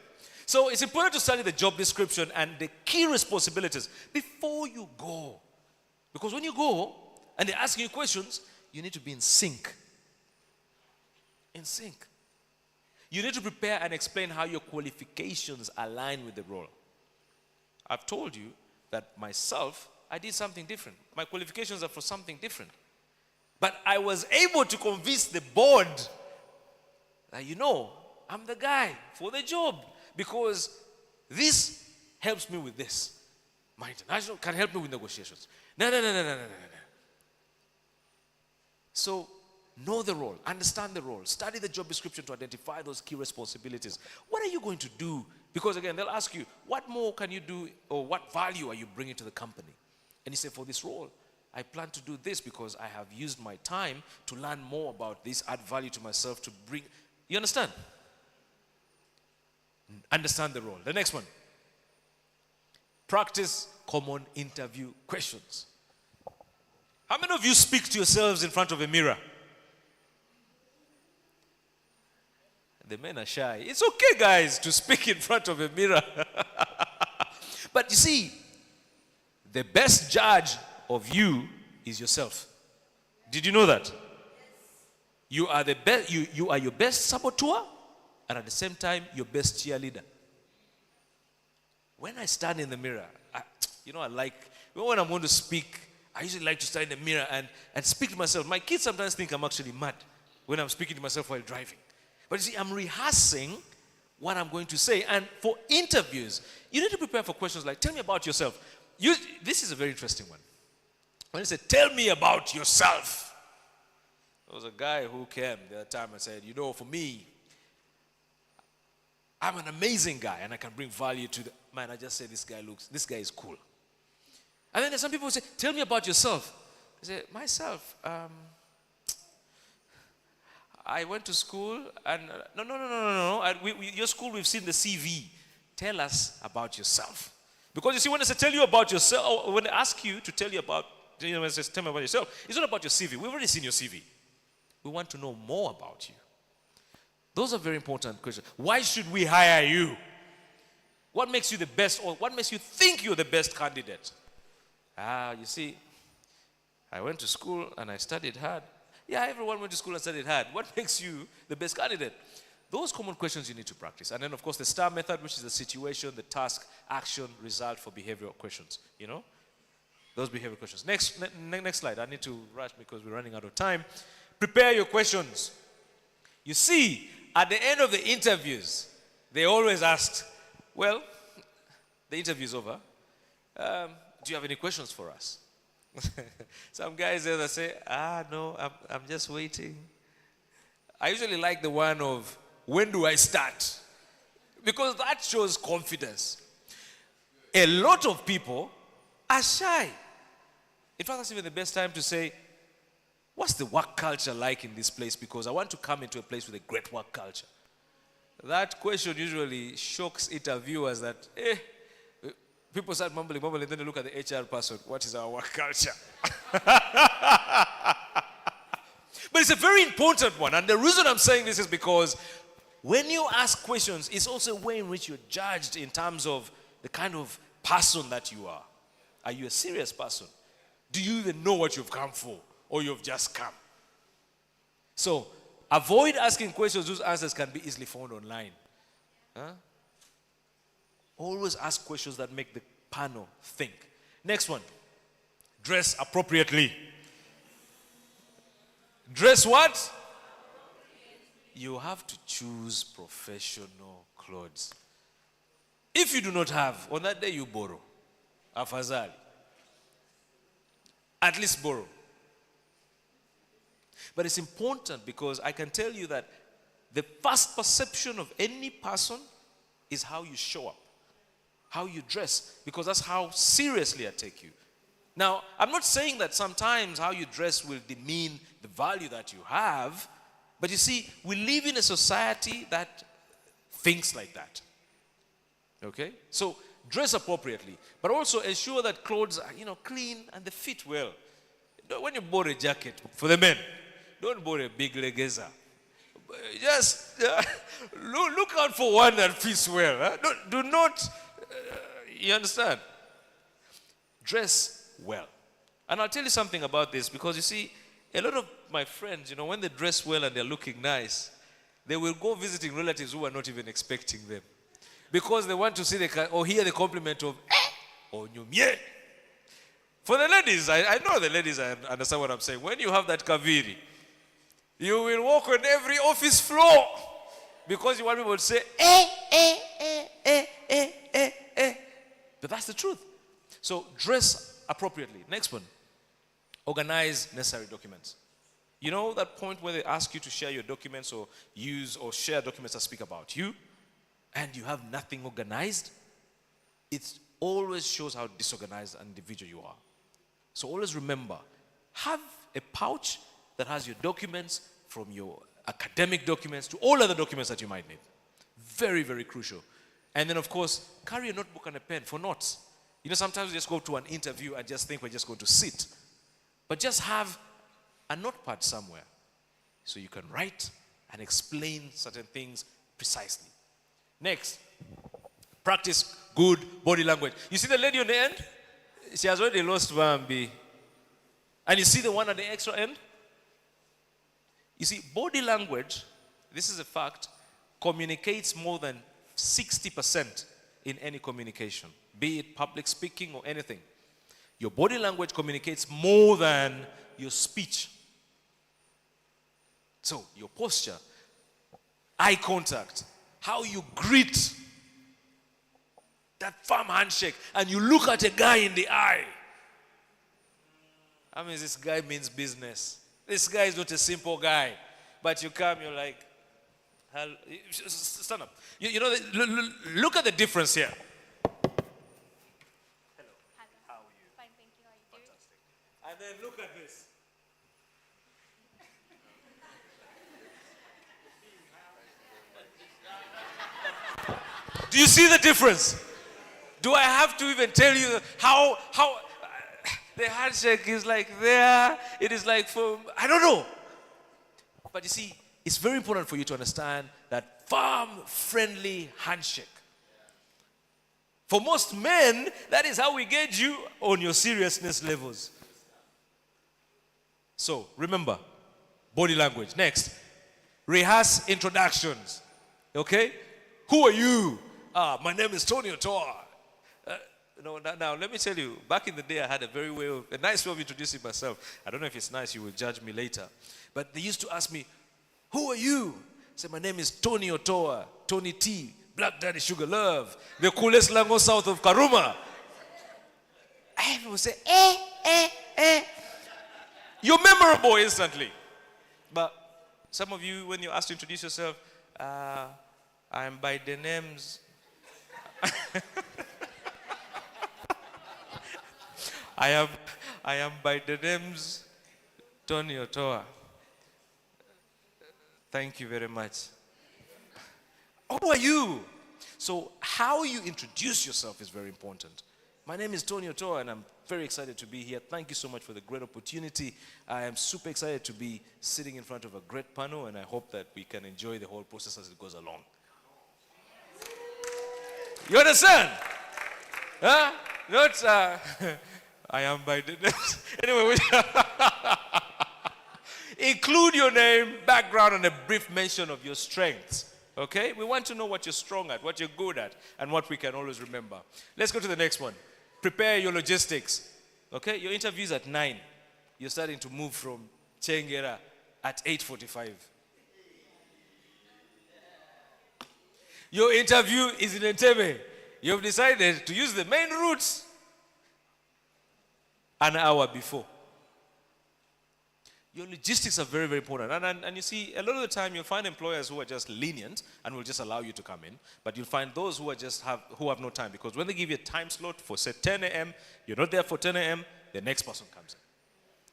So it's important to study the job description and the key responsibilities before you go. Because when you go and they're asking you questions, you need to be in sync. In sync. You need to prepare and explain how your qualifications align with the role. I've told you that myself, I did something different. My qualifications are for something different. But I was able to convince the board that, I'm the guy for the job because this helps me with this. My international can help me with negotiations. No. So, know the role, understand the role, study the job description to identify those key responsibilities. What are you going to do? Because again, they'll ask you, what more can you do or what value are you bringing to the company? And you say, for this role, I plan to do this because I have used my time to learn more about this, add value to myself to bring. You understand? Understand the role. The next one. Practice common interview questions. How many of you speak to yourselves in front of a mirror? The men are shy. It's okay, guys, to speak in front of a mirror. But you see, the best judge of you is yourself. Did you know that? You are the best. You are your best saboteur, and at the same time, your best cheerleader. When I stand in the mirror, I like when I'm going to speak. I usually like to stand in the mirror and speak to myself. My kids sometimes think I'm actually mad when I'm speaking to myself while driving. But you see, I'm rehearsing what I'm going to say. And for interviews, you need to prepare for questions like, tell me about yourself. This is a very interesting one. When you say, tell me about yourself. There was a guy who came the other time and said, for me, I'm an amazing guy and I can bring value to the man. I just say this guy is cool. And then there's some people who say, tell me about yourself. I say, myself, I went to school and no. Your school, we've seen the CV. Tell us about yourself. Because you see, when they say tell you about yourself, or when they ask you to tell you about, when they say tell me about yourself, it's not about your CV. We've already seen your CV. We want to know more about you. Those are very important questions. Why should we hire you? What makes you the best, or what makes you think you're the best candidate? You see, I went to school and I studied hard. Yeah, everyone went to school and studied hard. What makes you the best candidate? Those common questions you need to practice. And then, of course, the STAR method, which is the situation, the task, action, result for behavioral questions. Those behavioral questions. Next slide. I need to rush because we're running out of time. Prepare your questions. You see, at the end of the interviews, they always asked, well, the interview's over. Do you have any questions for us? Some guys there that say, no, I'm just waiting. I usually like the one of, when do I start? Because that shows confidence. A lot of people are shy. In fact, that's even the best time to say, what's the work culture like in this place? Because I want to come into a place with a great work culture. That question usually shocks interviewers that, people start mumbling, and then they look at the HR person. What is our work culture? But it's a very important one. And the reason I'm saying this is because when you ask questions, it's also a way in which you're judged in terms of the kind of person that you are. Are you a serious person? Do you even know what you've come for? Or you've just come? So, avoid asking questions whose answers can be easily found online. Always ask questions that make the panel think. Next one. Dress appropriately. Dress what? You have to choose professional clothes. If you do not have, on that day you borrow. Afazali. At least borrow. But it's important because I can tell you that the first perception of any person is how you show up, how you dress, because that's how seriously I take you. Now, I'm not saying that sometimes how you dress will demean the value that you have, but you see, we live in a society that thinks like that. Okay? So, dress appropriately, but also ensure that clothes are, clean and they fit well. When you buy a jacket, for the men, don't buy a big leggeza. Just look out for one that fits well. Huh? Do not, you understand? Dress well. And I'll tell you something about this because you see, a lot of my friends, when they dress well and they're looking nice, they will go visiting relatives who are not even expecting them. Because they want to see or hear the compliment of, or nyumye. For the ladies, I know the ladies understand what I'm saying. When you have that kaviri, you will walk on every office floor because you want people to say, But that's the truth. So dress appropriately. Next one. Organize necessary documents. You know that point where they ask you to share your documents or use or share documents that speak about you, and you have nothing organized? It always shows how disorganized an individual you are. So always remember, have a pouch that has your documents, from your academic documents to all other documents that you might need. Very, very crucial. And then, of course, carry a notebook and a pen for notes. You know, sometimes we just go to an interview and just think we're just going to sit. But just have a notepad somewhere so you can write and explain certain things precisely. Next, practice good body language. You see the lady on the end? She has already lost Bambi. And you see the one at the extra end? You see, body language, this is a fact, communicates more than 60% in any communication, be it public speaking or anything. Your body language communicates more than your speech. So, your posture, eye contact, how you greet, that firm handshake, and you look at a guy in the eye. I mean, this guy means business. This guy is not a simple guy. But you come, you're like, stand up. You know, look at the difference here. Hello. How are you? Fine, thank you. How are you doing? Fantastic. And then look at this. Do you see the difference? Do I have to even tell you how the handshake is like there? It is like for, I don't know. But you see, it's very important for you to understand that firm, friendly handshake. For most men, that is how we gauge you on your seriousness levels. So, remember, body language. Next, rehearse introductions. Okay? Who are you? My name is Tony Otoa. Now, let me tell you, back in the day, I had a nice way of introducing myself. I don't know if it's nice, you will judge me later. But they used to ask me, who are you? I said, my name is Tony Otoa, Tony T, Black Daddy Sugar Love, the coolest lango south of Karuma. And people say, You're memorable instantly. But some of you, when you're asked to introduce yourself, I'm by the names. I am by the names Tony Otoa. Thank you very much. Who are you? So how you introduce yourself is very important. My name is Tony Otoa and I'm very excited to be here. Thank you so much for the great opportunity. I am super excited to be sitting in front of a great panel and I hope that we can enjoy the whole process as it goes along. You understand? Huh? Not, I am by the names. Anyway, include your name, background, and a brief mention of your strengths. Okay? We want to know what you're strong at, what you're good at, and what we can always remember. Let's go to the next one. Prepare your logistics. Okay? Your interview is at 9. You're starting to move from Chengera at 8:45. Your interview is in Entebbe. You've decided to use the main routes an hour before. Your logistics are very, very important. And you see, a lot of the time you'll find employers who are just lenient and will just allow you to come in. But you'll find those who have no time. Because when they give you a time slot for, say, 10 a.m., you're not there for 10 a.m., the next person comes in.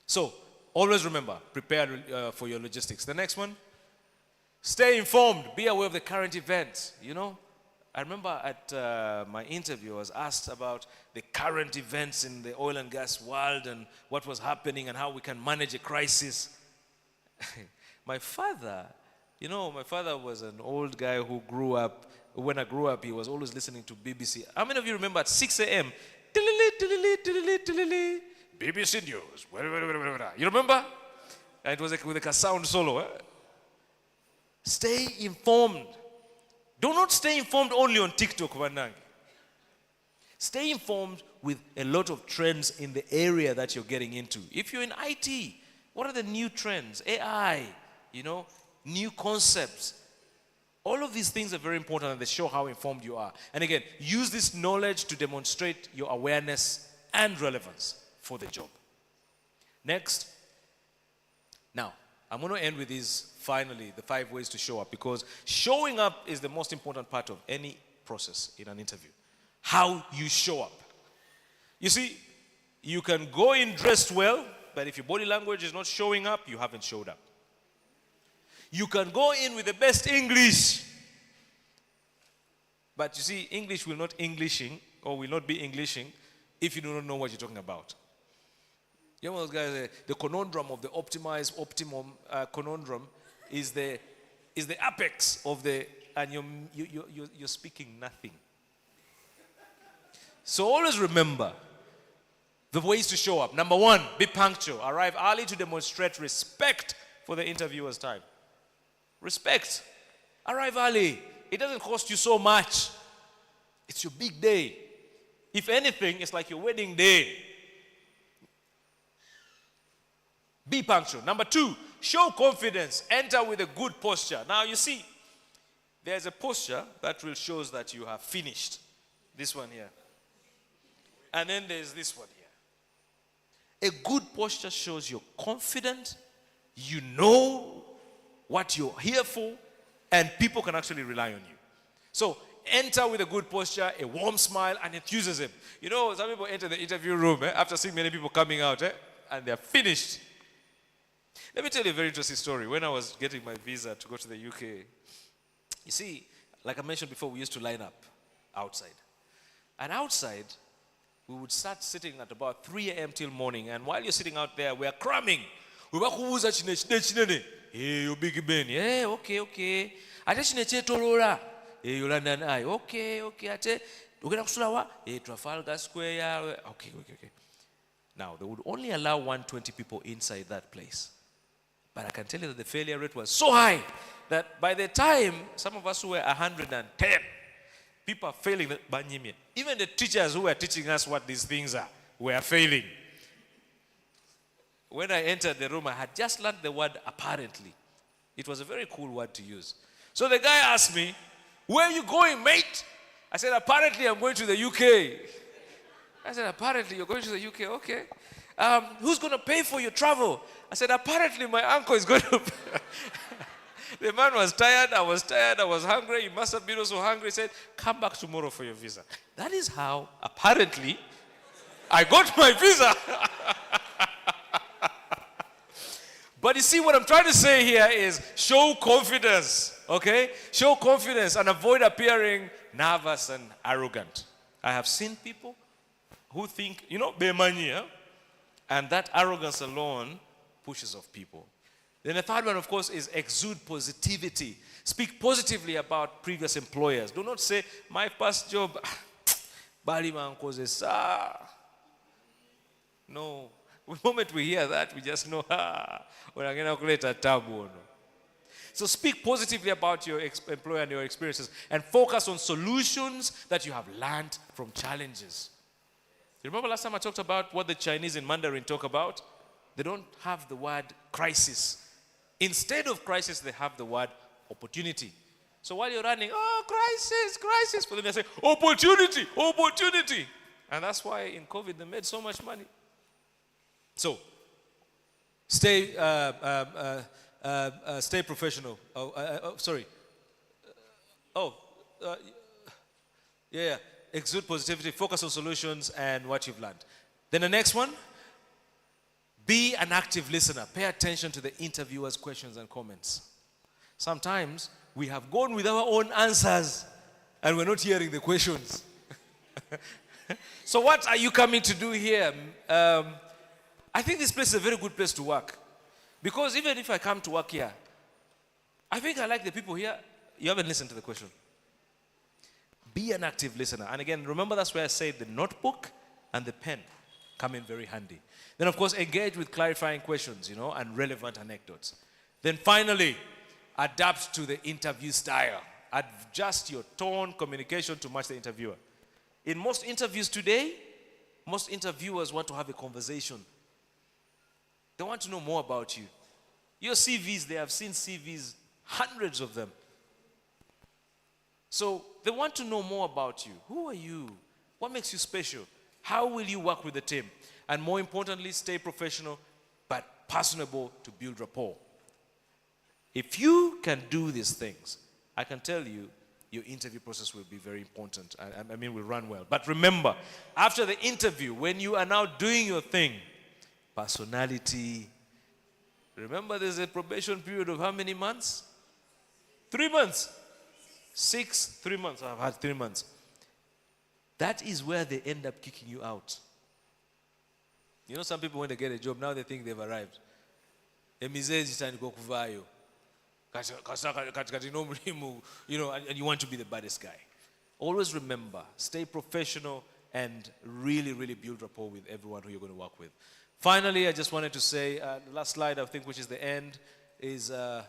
So, always remember, prepare for your logistics. The next one, stay informed. Be aware of the current events, you know. I remember at my interview, I was asked about the current events in the oil and gas world and what was happening and how we can manage a crisis. My father was an old guy who grew up. When I grew up, he was always listening to BBC. How many of you remember at 6 a.m.? BBC News. You remember? And it was like with like a sound solo. Stay informed. Do not stay informed only on TikTok, Vanang. Stay informed with a lot of trends in the area that you're getting into. If you're in IT, what are the new trends? AI, new concepts. All of these things are very important and they show how informed you are. And again, use this knowledge to demonstrate your awareness and relevance for the job. Next. Now, I'm going to end with these, finally, the 5 ways to show up, because showing up is the most important part of any process in an interview. How you show up. You see, you can go in dressed well, but if your body language is not showing up, you haven't showed up. You can go in with the best English, but you see, English will not Englishing, or will not be Englishing, if you do not know what you're talking about. You know those guys, the conundrum of the optimum conundrum is the apex of the, and you're speaking nothing. So always remember the ways to show up. Number 1, be punctual. Arrive early to demonstrate respect for the interviewer's time. Respect. Arrive early. It doesn't cost you so much. It's your big day. If anything, it's like your wedding day. Be punctual. Number 2, show confidence. Enter with a good posture. Now you see, there's a posture that will show that you have finished. This one here. And then there's this one here. A good posture shows you're confident, you know what you're here for, and people can actually rely on you. So enter with a good posture, a warm smile, and enthusiasm. You know, some people enter the interview room after seeing many people coming out, and they're finished. Let me tell you a very interesting story. When I was getting my visa to go to the UK, you see, like I mentioned before, we used to line up outside. And outside, we would start sitting at about 3 a.m. till morning. And while you're sitting out there, we're cramming. We were hey, you big Ben. Yeah, okay. Ate chine tolola. Hey, you London Eye. Okay. Ate, ugenda kusulawa. Hey, Trafalgar Square. Okay. Now, they would only allow 120 people inside that place. But I can tell you that the failure rate was so high that by the time some of us who were 110, people are failing. Even the teachers who were teaching us what these things are were failing. When I entered the room, I had just learned the word apparently. It was a very cool word to use. So the guy asked me, "Where are you going, mate?" I said, "Apparently, I'm going to the UK." I said, "Apparently, you're going to the UK, okay. Who's going to pay for your travel?" I said, "Apparently, my uncle is going to pay." The man was tired, I was hungry, he must have been also hungry. He said, "Come back tomorrow for your visa." That is how, apparently, I got my visa. But you see, what I'm trying to say here is show confidence, okay? Show confidence and avoid appearing nervous and arrogant. I have seen people who think, Bemania, and that arrogance alone pushes off people. Then the third one, of course, is exude positivity. Speak positively about previous employers. Do not say, "My past job, bali man causes." No. The moment we hear that, we just know, we're going to create a taboo. So speak positively about your employer and your experiences, and focus on solutions that you have learned from challenges. You remember last time I talked about what the Chinese in Mandarin talk about? They don't have the word crisis. Instead of crisis, they have the word opportunity. So while you're running, crisis, but then they say, opportunity. And that's why in COVID they made so much money. So, stay professional. Exude positivity, focus on solutions and what you've learned. Then the next one, be an active listener. Pay attention to the interviewer's questions and comments. Sometimes we have gone with our own answers and we're not hearing the questions. So what are you coming to do here? I think this place is a very good place to work. Because even if I come to work here, I think I like the people here. You haven't listened to the question. Be an active listener. And again, remember that's where I say the notebook and the pen come in very handy. Then, of course, engage with clarifying questions, and relevant anecdotes. Then finally, adapt to the interview style. Adjust your tone, communication to match the interviewer. In most interviews today, most interviewers want to have a conversation. They want to know more about you. Your CVs, they have seen CVs, hundreds of them. So they want to know more about you. Who are you? What makes you special? How will you work with the team? And more importantly, stay professional, but personable to build rapport. If you can do these things, I can tell you, your interview process will be very important. I mean, will run well. But remember, after the interview, when you are now doing your thing, personality. Remember, there's a probation period of how many months? 3 months. 3 months. I've had 3 months. That is where they end up kicking you out. You know, some people, when they get a job, now they think they've arrived. You know, and you want to be the baddest guy. Always remember, stay professional and really, really build rapport with everyone who you're going to work with. Finally, I just wanted to say, the last slide, I think, which is the end, is I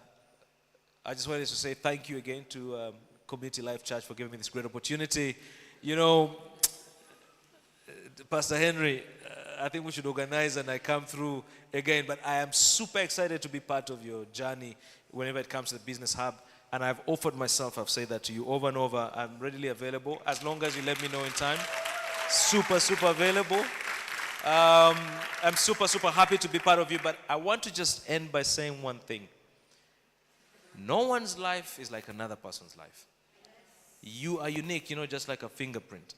just wanted to say thank you again to Community Life Church for giving me this great opportunity. You know, Pastor Henry, I think we should organize and I come through again, but I am super excited to be part of your journey whenever it comes to the Business Hub. And I've offered myself, I've said that to you over and over. I'm readily available as long as you let me know in time. Super, super available. I'm super, super happy to be part of you, but I want to just end by saying one thing. No one's life is like another person's life. You are unique, you know, just like a fingerprint.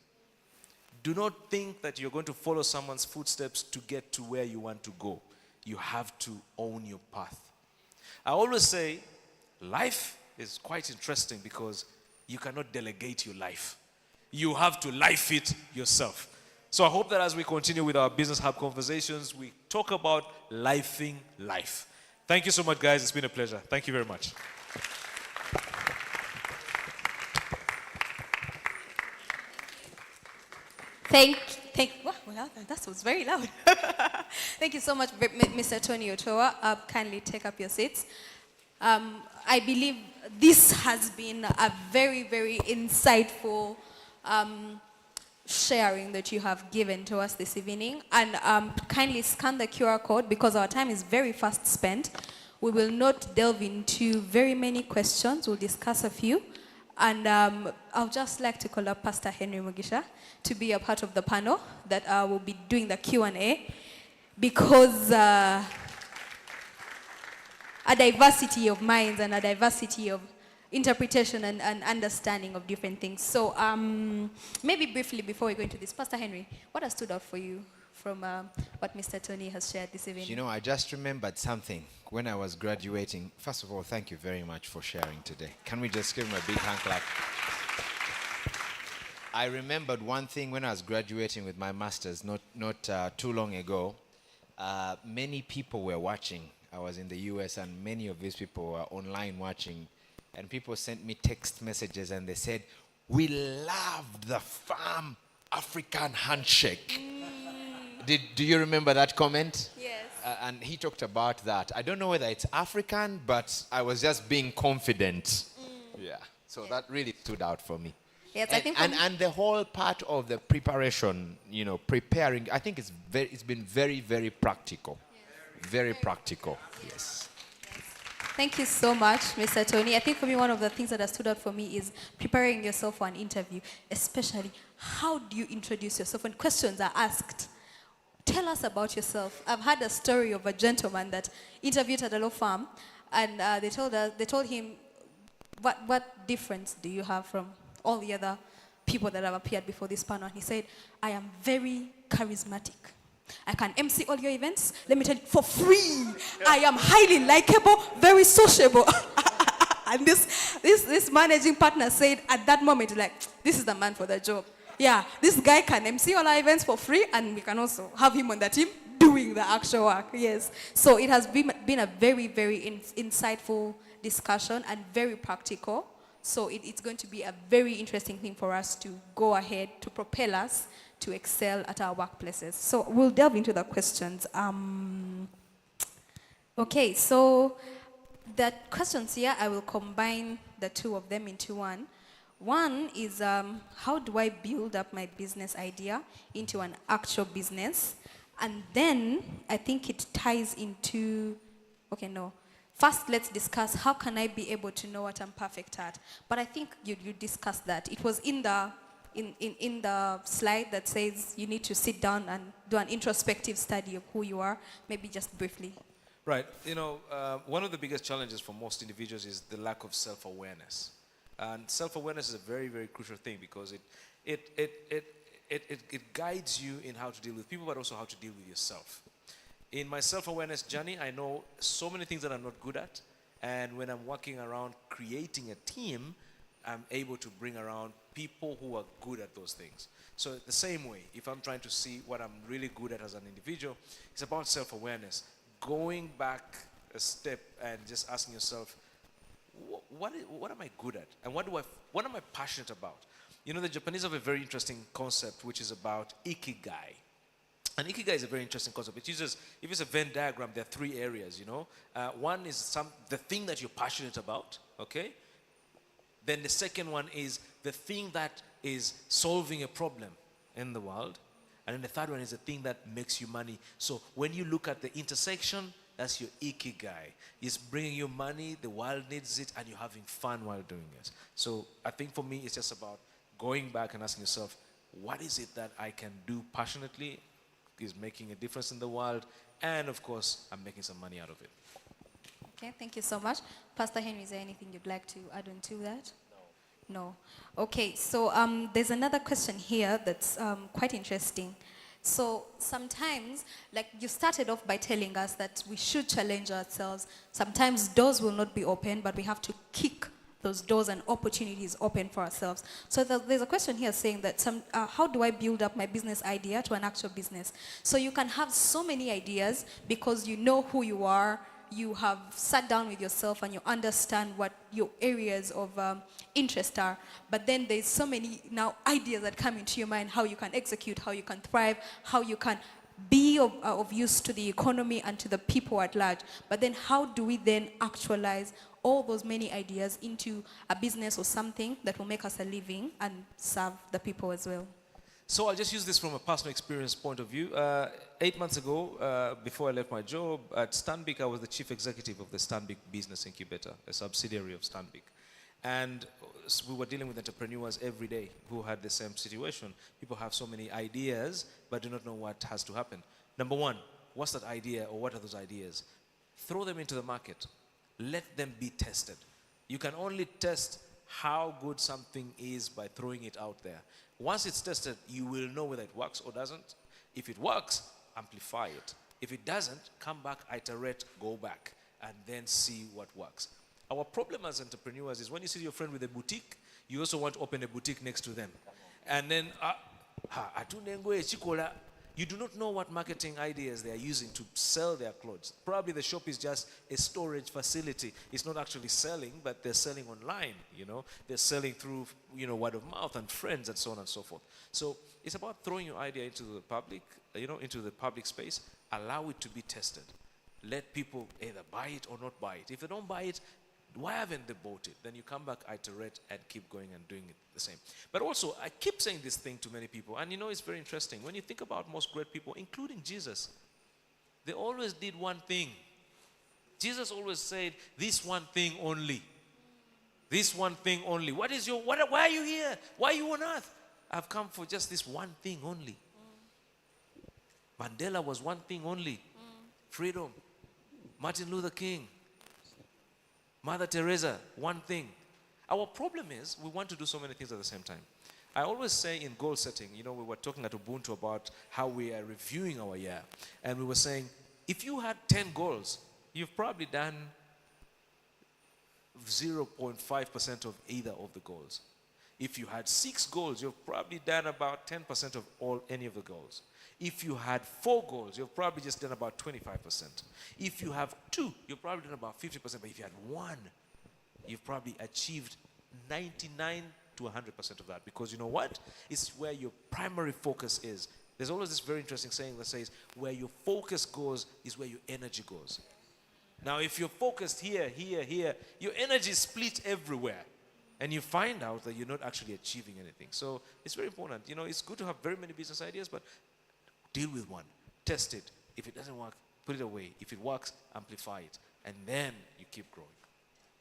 Do not think that you're going to follow someone's footsteps to get to where you want to go. You have to own your path. I always say life is quite interesting because you cannot delegate your life. You have to life it yourself. So I hope that as we continue with our Business Hub conversations, we talk about lifing life. Thank you so much, guys. It's been a pleasure. Thank you very much. Wow, that was very loud. Thank you so much, Mr. Tony Otoa. Kindly take up your seats. I believe this has been a very, very insightful sharing that you have given to us this evening. And kindly scan the QR code because our time is very fast spent. We will not delve into very many questions. We'll discuss a few. And I'll just like to call up Pastor Henry Mugisha to be a part of the panel that will be doing the Q&A because a diversity of minds and a diversity of interpretation and understanding of different things. So maybe briefly before we go into this, Pastor Henry, what has stood out for you from what Mr. Tony has shared this evening? You know, I just remembered something when I was graduating. First of all, thank you very much for sharing today. Can we just give him a big hand clap? I remembered one thing when I was graduating with my master's not too long ago. Many people were watching. I was in the US and many of these people were online watching. And people sent me text messages and they said, "We loved the firm African handshake." Do you remember that comment? Yes. And he talked about that. I don't know whether it's African, but I was just being confident. Yeah. So that really stood out for me. Yes, and, I think and the whole part of the preparation, you know, preparing, I think it's been very, very practical. Yes. Very practical. Yes. Thank you so much, Mr. Tony. I think for me, one of the things that has stood out for me is preparing yourself for an interview, especially how do you introduce yourself when questions are asked. Tell us about yourself. I've had a story of a gentleman that interviewed at a law firm, and they told him, what difference do you have from all the other people that have appeared before this panel? And he said, "I am very charismatic. I can MC all your events. Let me tell you, for free. I am highly likable, very sociable." And this managing partner said at that moment, like, this is the man for the job. Yeah, this guy can MC all our events for free, and we can also have him on the team doing the actual work. Yes. So it has been a very, very insightful discussion and very practical. So it's going to be a very interesting thing for us to go ahead to propel us to excel at our workplaces. So we'll delve into the questions. Okay, so the questions here, I will combine the two of them into one. One is how do I build up my business idea into an actual business? And then I think it ties into, okay, no. First, let's discuss how can I be able to know what I'm perfect at. But I think you discussed that. It was in the slide that says you need to sit down and do an introspective study of who you are, maybe just briefly. Right. One of the biggest challenges for most individuals is the lack of self-awareness. And self-awareness is a very, very crucial thing because it guides you in how to deal with people, but also how to deal with yourself. In my self-awareness journey, I know so many things that I'm not good at. And when I'm working around creating a team, I'm able to bring around people who are good at those things. So the same way, if I'm trying to see what I'm really good at as an individual, it's about self-awareness. Going back a step and just asking yourself, what am I good at? And what am I passionate about? The Japanese have a very interesting concept, which is about ikigai. And ikigai is a very interesting concept. It uses, if it's a Venn diagram, there are three areas, One is the thing that you're passionate about, okay? Then the second one is the thing that is solving a problem in the world. And then the third one is the thing that makes you money. So when you look at the intersection, that's your ikigai. It's bringing you money, the world needs it, and you're having fun while doing it. So I think for me, it's just about going back and asking yourself, what is it that I can do passionately, is making a difference in the world, and of course, I'm making some money out of it. Okay, thank you so much. Pastor Henry, is there anything you'd like to add on to that? No. Okay, so there's another question here that's quite interesting. So sometimes, like you started off by telling us that we should challenge ourselves. Sometimes doors will not be open, but we have to kick those doors and opportunities open for ourselves. So there's a question here saying that how do I build up my business idea to an actual business? So you can have so many ideas because you know who you are, you have sat down with yourself and you understand what your areas of interest are. But then there's so many now ideas that come into your mind, how you can execute, how you can thrive, how you can be of use to the economy and to the people at large. But then how do we then actualize all those many ideas into a business or something that will make us a living and serve the people as well? So I'll just use this from a personal experience point of view. 8 months ago, before I left my job at Stanbic, I was the chief executive of the Stanbic Business Incubator, a subsidiary of Stanbic. And we were dealing with entrepreneurs every day who had the same situation. People have so many ideas, but do not know what has to happen. Number one, what's that idea or what are those ideas? Throw them into the market. Let them be tested. You can only test how good something is by throwing it out there. Once it's tested, you will know whether it works or doesn't. If it works, amplify it. If it doesn't, come back, iterate, go back, and then see what works. Our problem as entrepreneurs is when you see your friend with a boutique, you also want to open a boutique next to them. And then, you do not know what marketing ideas they are using to sell their clothes. Probably the shop is just a storage facility. It's not actually selling, but they're selling online, They're selling through, word of mouth and friends and so on and so forth. So it's about throwing your idea into the public, into the public space. Allow it to be tested. Let people either buy it or not buy it. If they don't buy it, why haven't they bought it? Then you come back, iterate, and keep going and doing it the same. But also, I keep saying this thing to many people, and it's very interesting. When you think about most great people, including Jesus, they always did one thing. Jesus always said, this one thing only. This one thing only. Why are you here? Why are you on earth? I've come for just this one thing only. Mandela was one thing only. Freedom. Martin Luther King. Mother Teresa, one thing. Our problem is we want to do so many things at the same time. I always say in goal setting, we were talking at Ubuntu about how we are reviewing our year. And we were saying, if you had 10 goals, you've probably done 0.5% of either of the goals. If you had 6 goals, you've probably done about 10% of any of the goals. If you had 4 goals, you've probably just done about 25%. If you have 2, you've probably done about 50%. But if you had 1, you've probably achieved 99 to 100% of that. Because you know what? It's where your primary focus is. There's always this very interesting saying that says, where your focus goes is where your energy goes. Now, if you're focused here, here, here, your energy is split everywhere. And you find out that you're not actually achieving anything. So it's very important. You know, it's good to have very many business ideas, but deal with one. Test it. If it doesn't work, put it away. If it works, amplify it. And then you keep growing.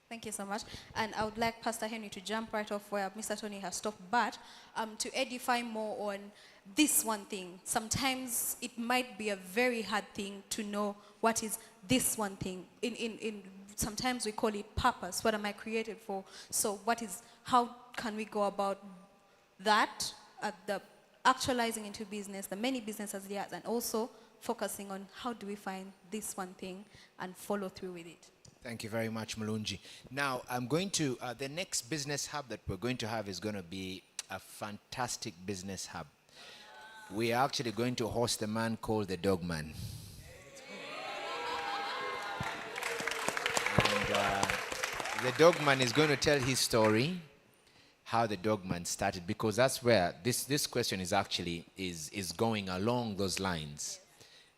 Thank you so much. And I would like Pastor Henry to jump right off where Mr. Tony has stopped, but to edify more on this one thing. Sometimes it might be a very hard thing to know what is this one thing. Sometimes we call it purpose. What am I created for? So how can we go about that, the actualizing into business, the many business ideas, and also focusing on how do we find this one thing and follow through with it? Thank you very much, Mulunji. Now, I'm going to, the next business hub that we're going to have is going to be a fantastic business hub. We are actually going to host a man called the Dog Man. And the Dog Man is going to tell his story, how the Dog Man started, because that's where this question is actually is going along those lines.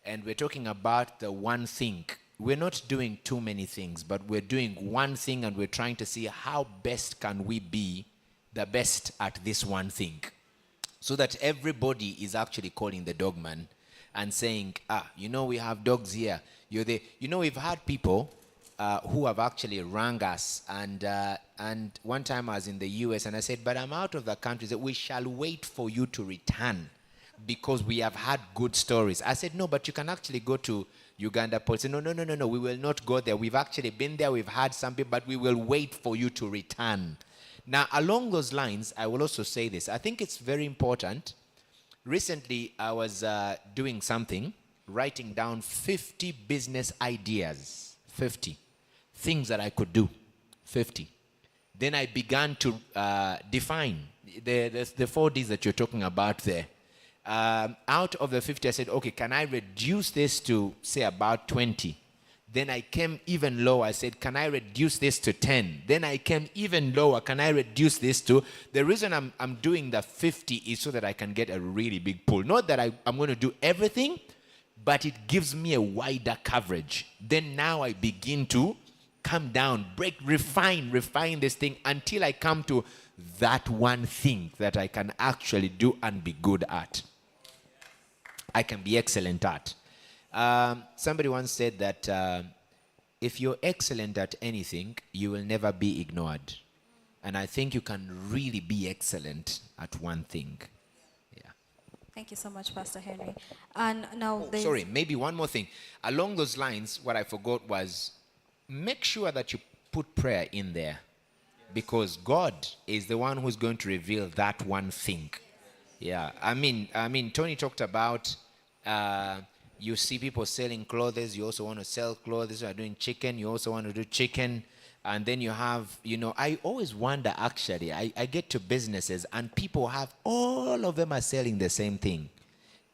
And we're talking about the one thing. We're not doing too many things, but we're doing one thing, and we're trying to see how best can we be the best at this one thing, so that everybody is actually calling the Dog Man and saying, we have dogs here. We've had people who have actually rang us, and one time I was in the US and I said, but I'm out of the country. That we shall wait for you to return because we have had good stories. I said, no, but you can actually go to Uganda. Paul said, no, we will not go there. We've actually been there. We've had some people, but we will wait for you to return. Now, along those lines, I will also say this. I think it's very important. Recently, I was doing something, writing down 50 business ideas, 50 things that I could do, 50. Then I began to define the 4 Ds that you're talking about there. Out of the 50, I said, okay, can I reduce this to, say, about 20? Then I came even lower. I said, can I reduce this to 10? Then I came even lower. Can I reduce this to? The reason I'm doing the 50 is so that I can get a really big pool. Not that I'm going to do everything, but it gives me a wider coverage. Then now I begin to come down, refine this thing until I come to that one thing that I can actually do and be good at. I can be excellent at. Somebody once said that if you're excellent at anything, you will never be ignored. And I think you can really be excellent at one thing. Yeah. Thank you so much, Pastor Henry. And now sorry, maybe one more thing. Along those lines, what I forgot was make sure that you put prayer in there, because God is the one who's going to reveal that one thing. Yeah, I mean, Tony talked about you see people selling clothes, you also want to sell clothes. You are doing chicken, you also want to do chicken. And then you have, I always wonder, actually, I get to businesses and people have, all of them are selling the same thing.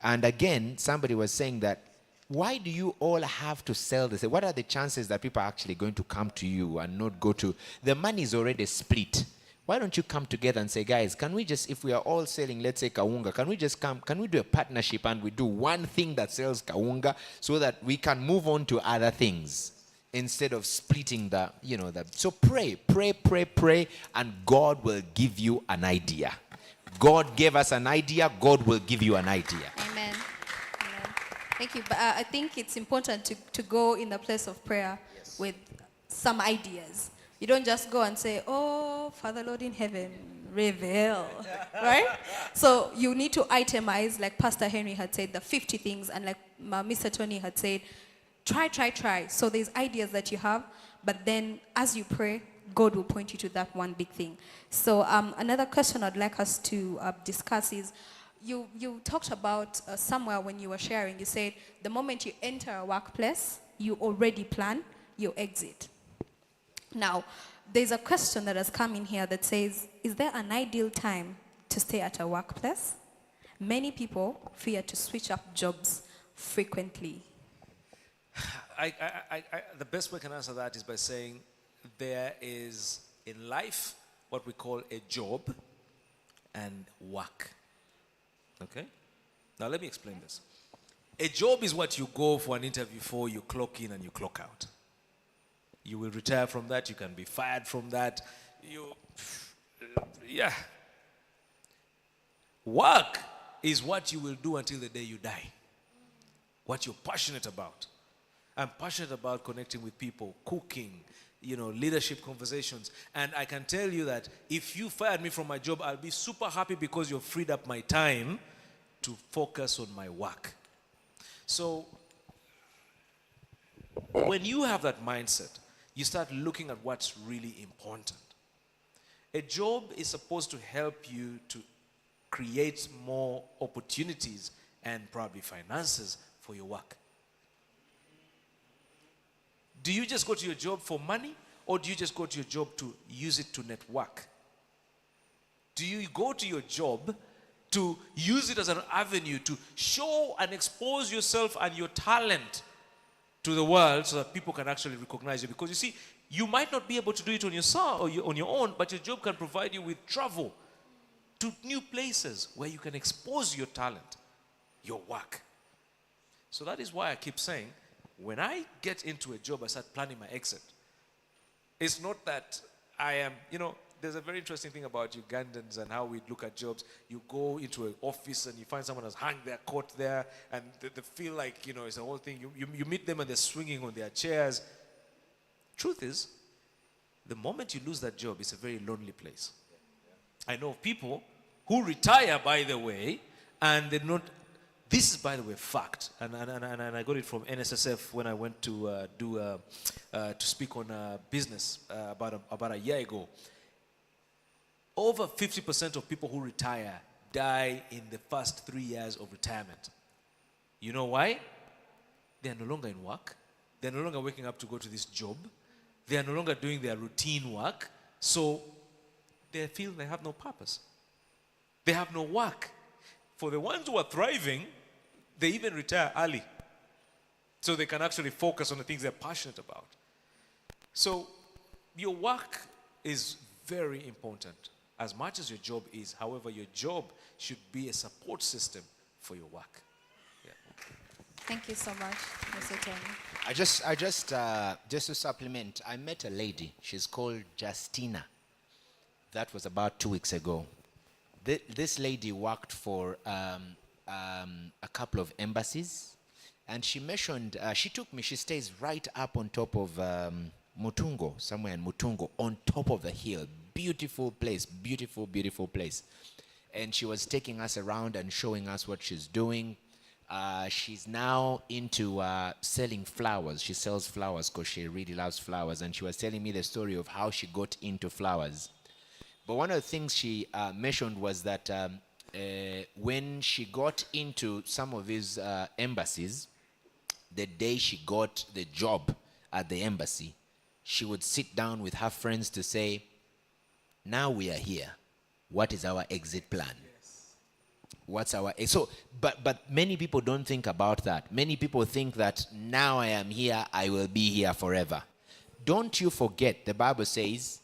And again, somebody was saying that, why do you all have to sell this? What are the chances that people are actually going to come to you and not go to, the money is already split. Why don't you come together and say, guys, can we just, if we are all selling, let's say Kaunga, can we just come, can we do a partnership and we do one thing that sells Kaunga so that we can move on to other things instead of splitting so pray, and God will give you an idea. God gave us an idea, God will give you an idea. Amen. Thank you. But I think it's important to go in the place of prayer with some ideas. You don't just go and say, oh, Father Lord in heaven, reveal, right? So you need to itemize, like Pastor Henry had said, the 50 things, and like Mr. Tony had said, try. So there's ideas that you have, but then as you pray, God will point you to that one big thing. So another question I'd like us to discuss is, you talked about somewhere when you were sharing, you said the moment you enter a workplace, you already plan your exit. Now, there's a question that has come in here that says, is there an ideal time to stay at a workplace? Many people fear to switch up jobs frequently. The best way I can answer that is by saying there is in life what we call a job and work. Okay? Now let me explain this. A job is what you go for an interview for, you clock in and you clock out. You will retire from that. You can be fired from that. Yeah. Work is what you will do until the day you die. What you're passionate about. I'm passionate about connecting with people, cooking, leadership conversations. And I can tell you that if you fired me from my job, I'll be super happy because you've freed up my time to focus on my work. So when you have that mindset, you start looking at what's really important. A job is supposed to help you to create more opportunities and probably finances for your work. Do you just go to your job for money, or do you just go to your job to use it to network? Do you go to your job to use it as an avenue to show and expose yourself and your talent to the world so that people can actually recognize you? Because you see, you might not be able to do it on your own, but your job can provide you with travel to new places where you can expose your talent, your work. So that is why I keep saying, when I get into a job, I start planning my exit. It's not that I am, there's a very interesting thing about Ugandans and how we look at jobs. You go into an office and you find someone has hung their coat there, and they feel like, it's a whole thing. You meet them and they're swinging on their chairs. Truth is, the moment you lose that job, it's a very lonely place. I know people who retire, by the way, and they're not. This is, by the way, fact, and I got it from NSSF when I went to to speak on business about a year ago. Over 50% of people who retire die in the first 3 years of retirement. You know why? They are no longer in work. They are no longer waking up to go to this job. They are no longer doing their routine work. So they feel they have no purpose. They have no work. For the ones who are thriving, they even retire early. So they can actually focus on the things they're passionate about. So your work is very important, as much as your job is. However, your job should be a support system for your work. Yeah. Thank you so much, Mr. Tony. Just to supplement, I met a lady. She's called Justina. That was about 2 weeks ago. This lady worked for a couple of embassies, and she mentioned, she took me, she stays right up on top of Mutungo, somewhere in Mutungo, on top of the hill. Beautiful place, beautiful, beautiful place. And she was taking us around and showing us what she's doing. She's now into selling flowers. She sells flowers because she really loves flowers. And she was telling me the story of how she got into flowers. But one of the things she mentioned was that when she got into some of these embassies, the day she got the job at the embassy, she would sit down with her friends to say, now we are here. What is our exit plan? What's our but many people don't think about that. Many people think that now I am here, I will be here forever. Don't you forget, the Bible says,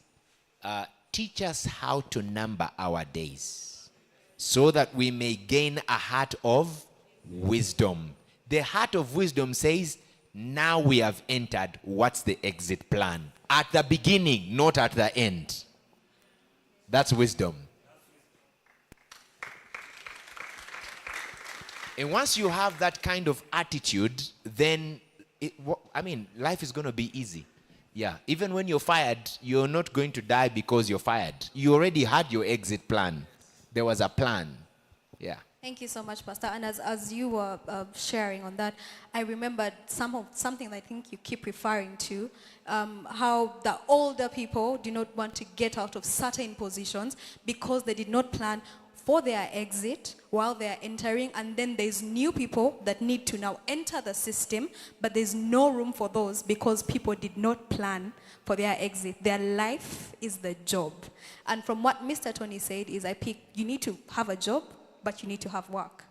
teach us how to number our days so that we may gain a heart of wisdom. The heart of wisdom says, now we have entered, what's the exit plan? At the beginning, not at the end. That's wisdom. And once you have that kind of attitude, then, life is going to be easy. Yeah, even when you're fired, you're not going to die because you're fired. You already had your exit plan. There was a plan. Yeah. Thank you so much, Pastor. And as you were sharing on that, I remembered something that I think you keep referring to, how the older people do not want to get out of certain positions because they did not plan for their exit while they are entering, and then there's new people that need to now enter the system, but there's no room for those because people did not plan for their exit. Their life is the job. And from what Mr. Tony said is, you need to have a job, but you need to have work.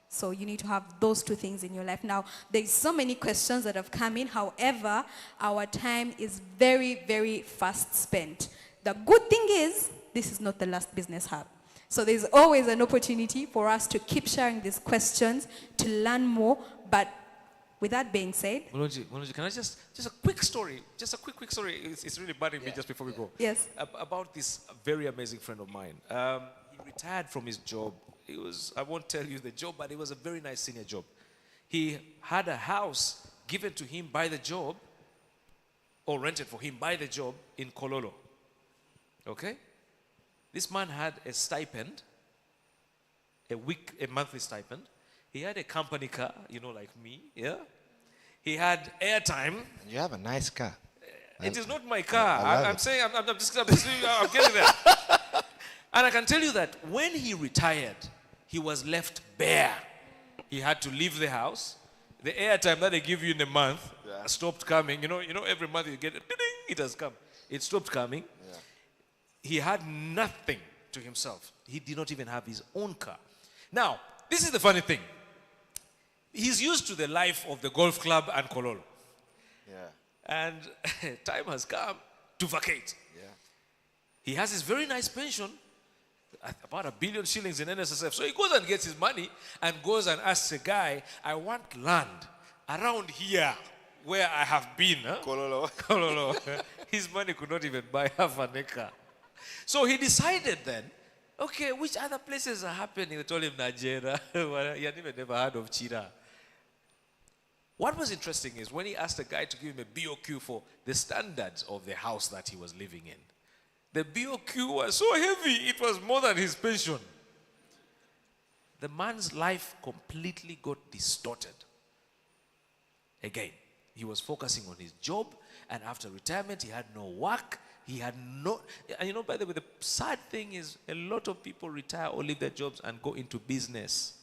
So you need to have those two things in your life. Now, there's so many questions that have come in. However, our time is very, very fast spent. The good thing is, this is not the last Business Hub. So there's always an opportunity for us to keep sharing these questions, to learn more, but With that being said, Mulonji, can I just a quick story, just a quick story. It's really burning me just before we go. Yes. About this very amazing friend of mine. He retired from his job. I won't tell you the job, but it was a very nice senior job. He had a house given to him by the job, or rented for him by the job in Kololo. Okay? This man had a stipend, a monthly stipend. He had a company car, like me, yeah? He had airtime. And you have a nice car. It is not my car. I'm getting there. And I can tell you that when he retired, he was left bare. He had to leave the house. The airtime that they give you in a month stopped coming. Every month you get it, it has come. It stopped coming. Yeah. He had nothing to himself. He did not even have his own car. Now, this is the funny thing. He's used to the life of the golf club and Kololo. Yeah. And time has come to vacate. Yeah. He has his very nice pension, about 1 billion shillings in NSSF. So he goes and gets his money and goes and asks a guy, I want land around here where I have been. Huh? Kololo. His money could not even buy half an acre. So he decided then, okay, which other places are happening? They told him Nigeria. He had even never heard of Chira. What was interesting is when he asked the guy to give him a BOQ for the standards of the house that he was living in, the BOQ was so heavy, it was more than his pension. The man's life completely got distorted. Again, he was focusing on his job, and after retirement, he had no work. He had no, and by the way, the sad thing is a lot of people retire or leave their jobs and go into business.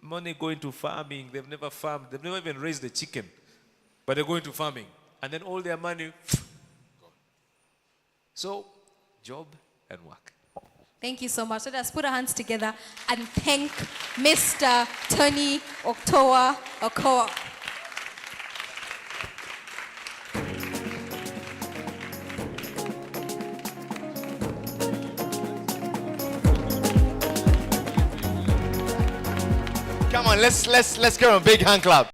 Money go into farming. They've never farmed. They've never even raised a chicken, but they go into farming, and then all their money gone. So, job and work. Thank you so much. Let us put our hands together and thank Mr. Tony Okoa. Come on, let's give him a big hand clap.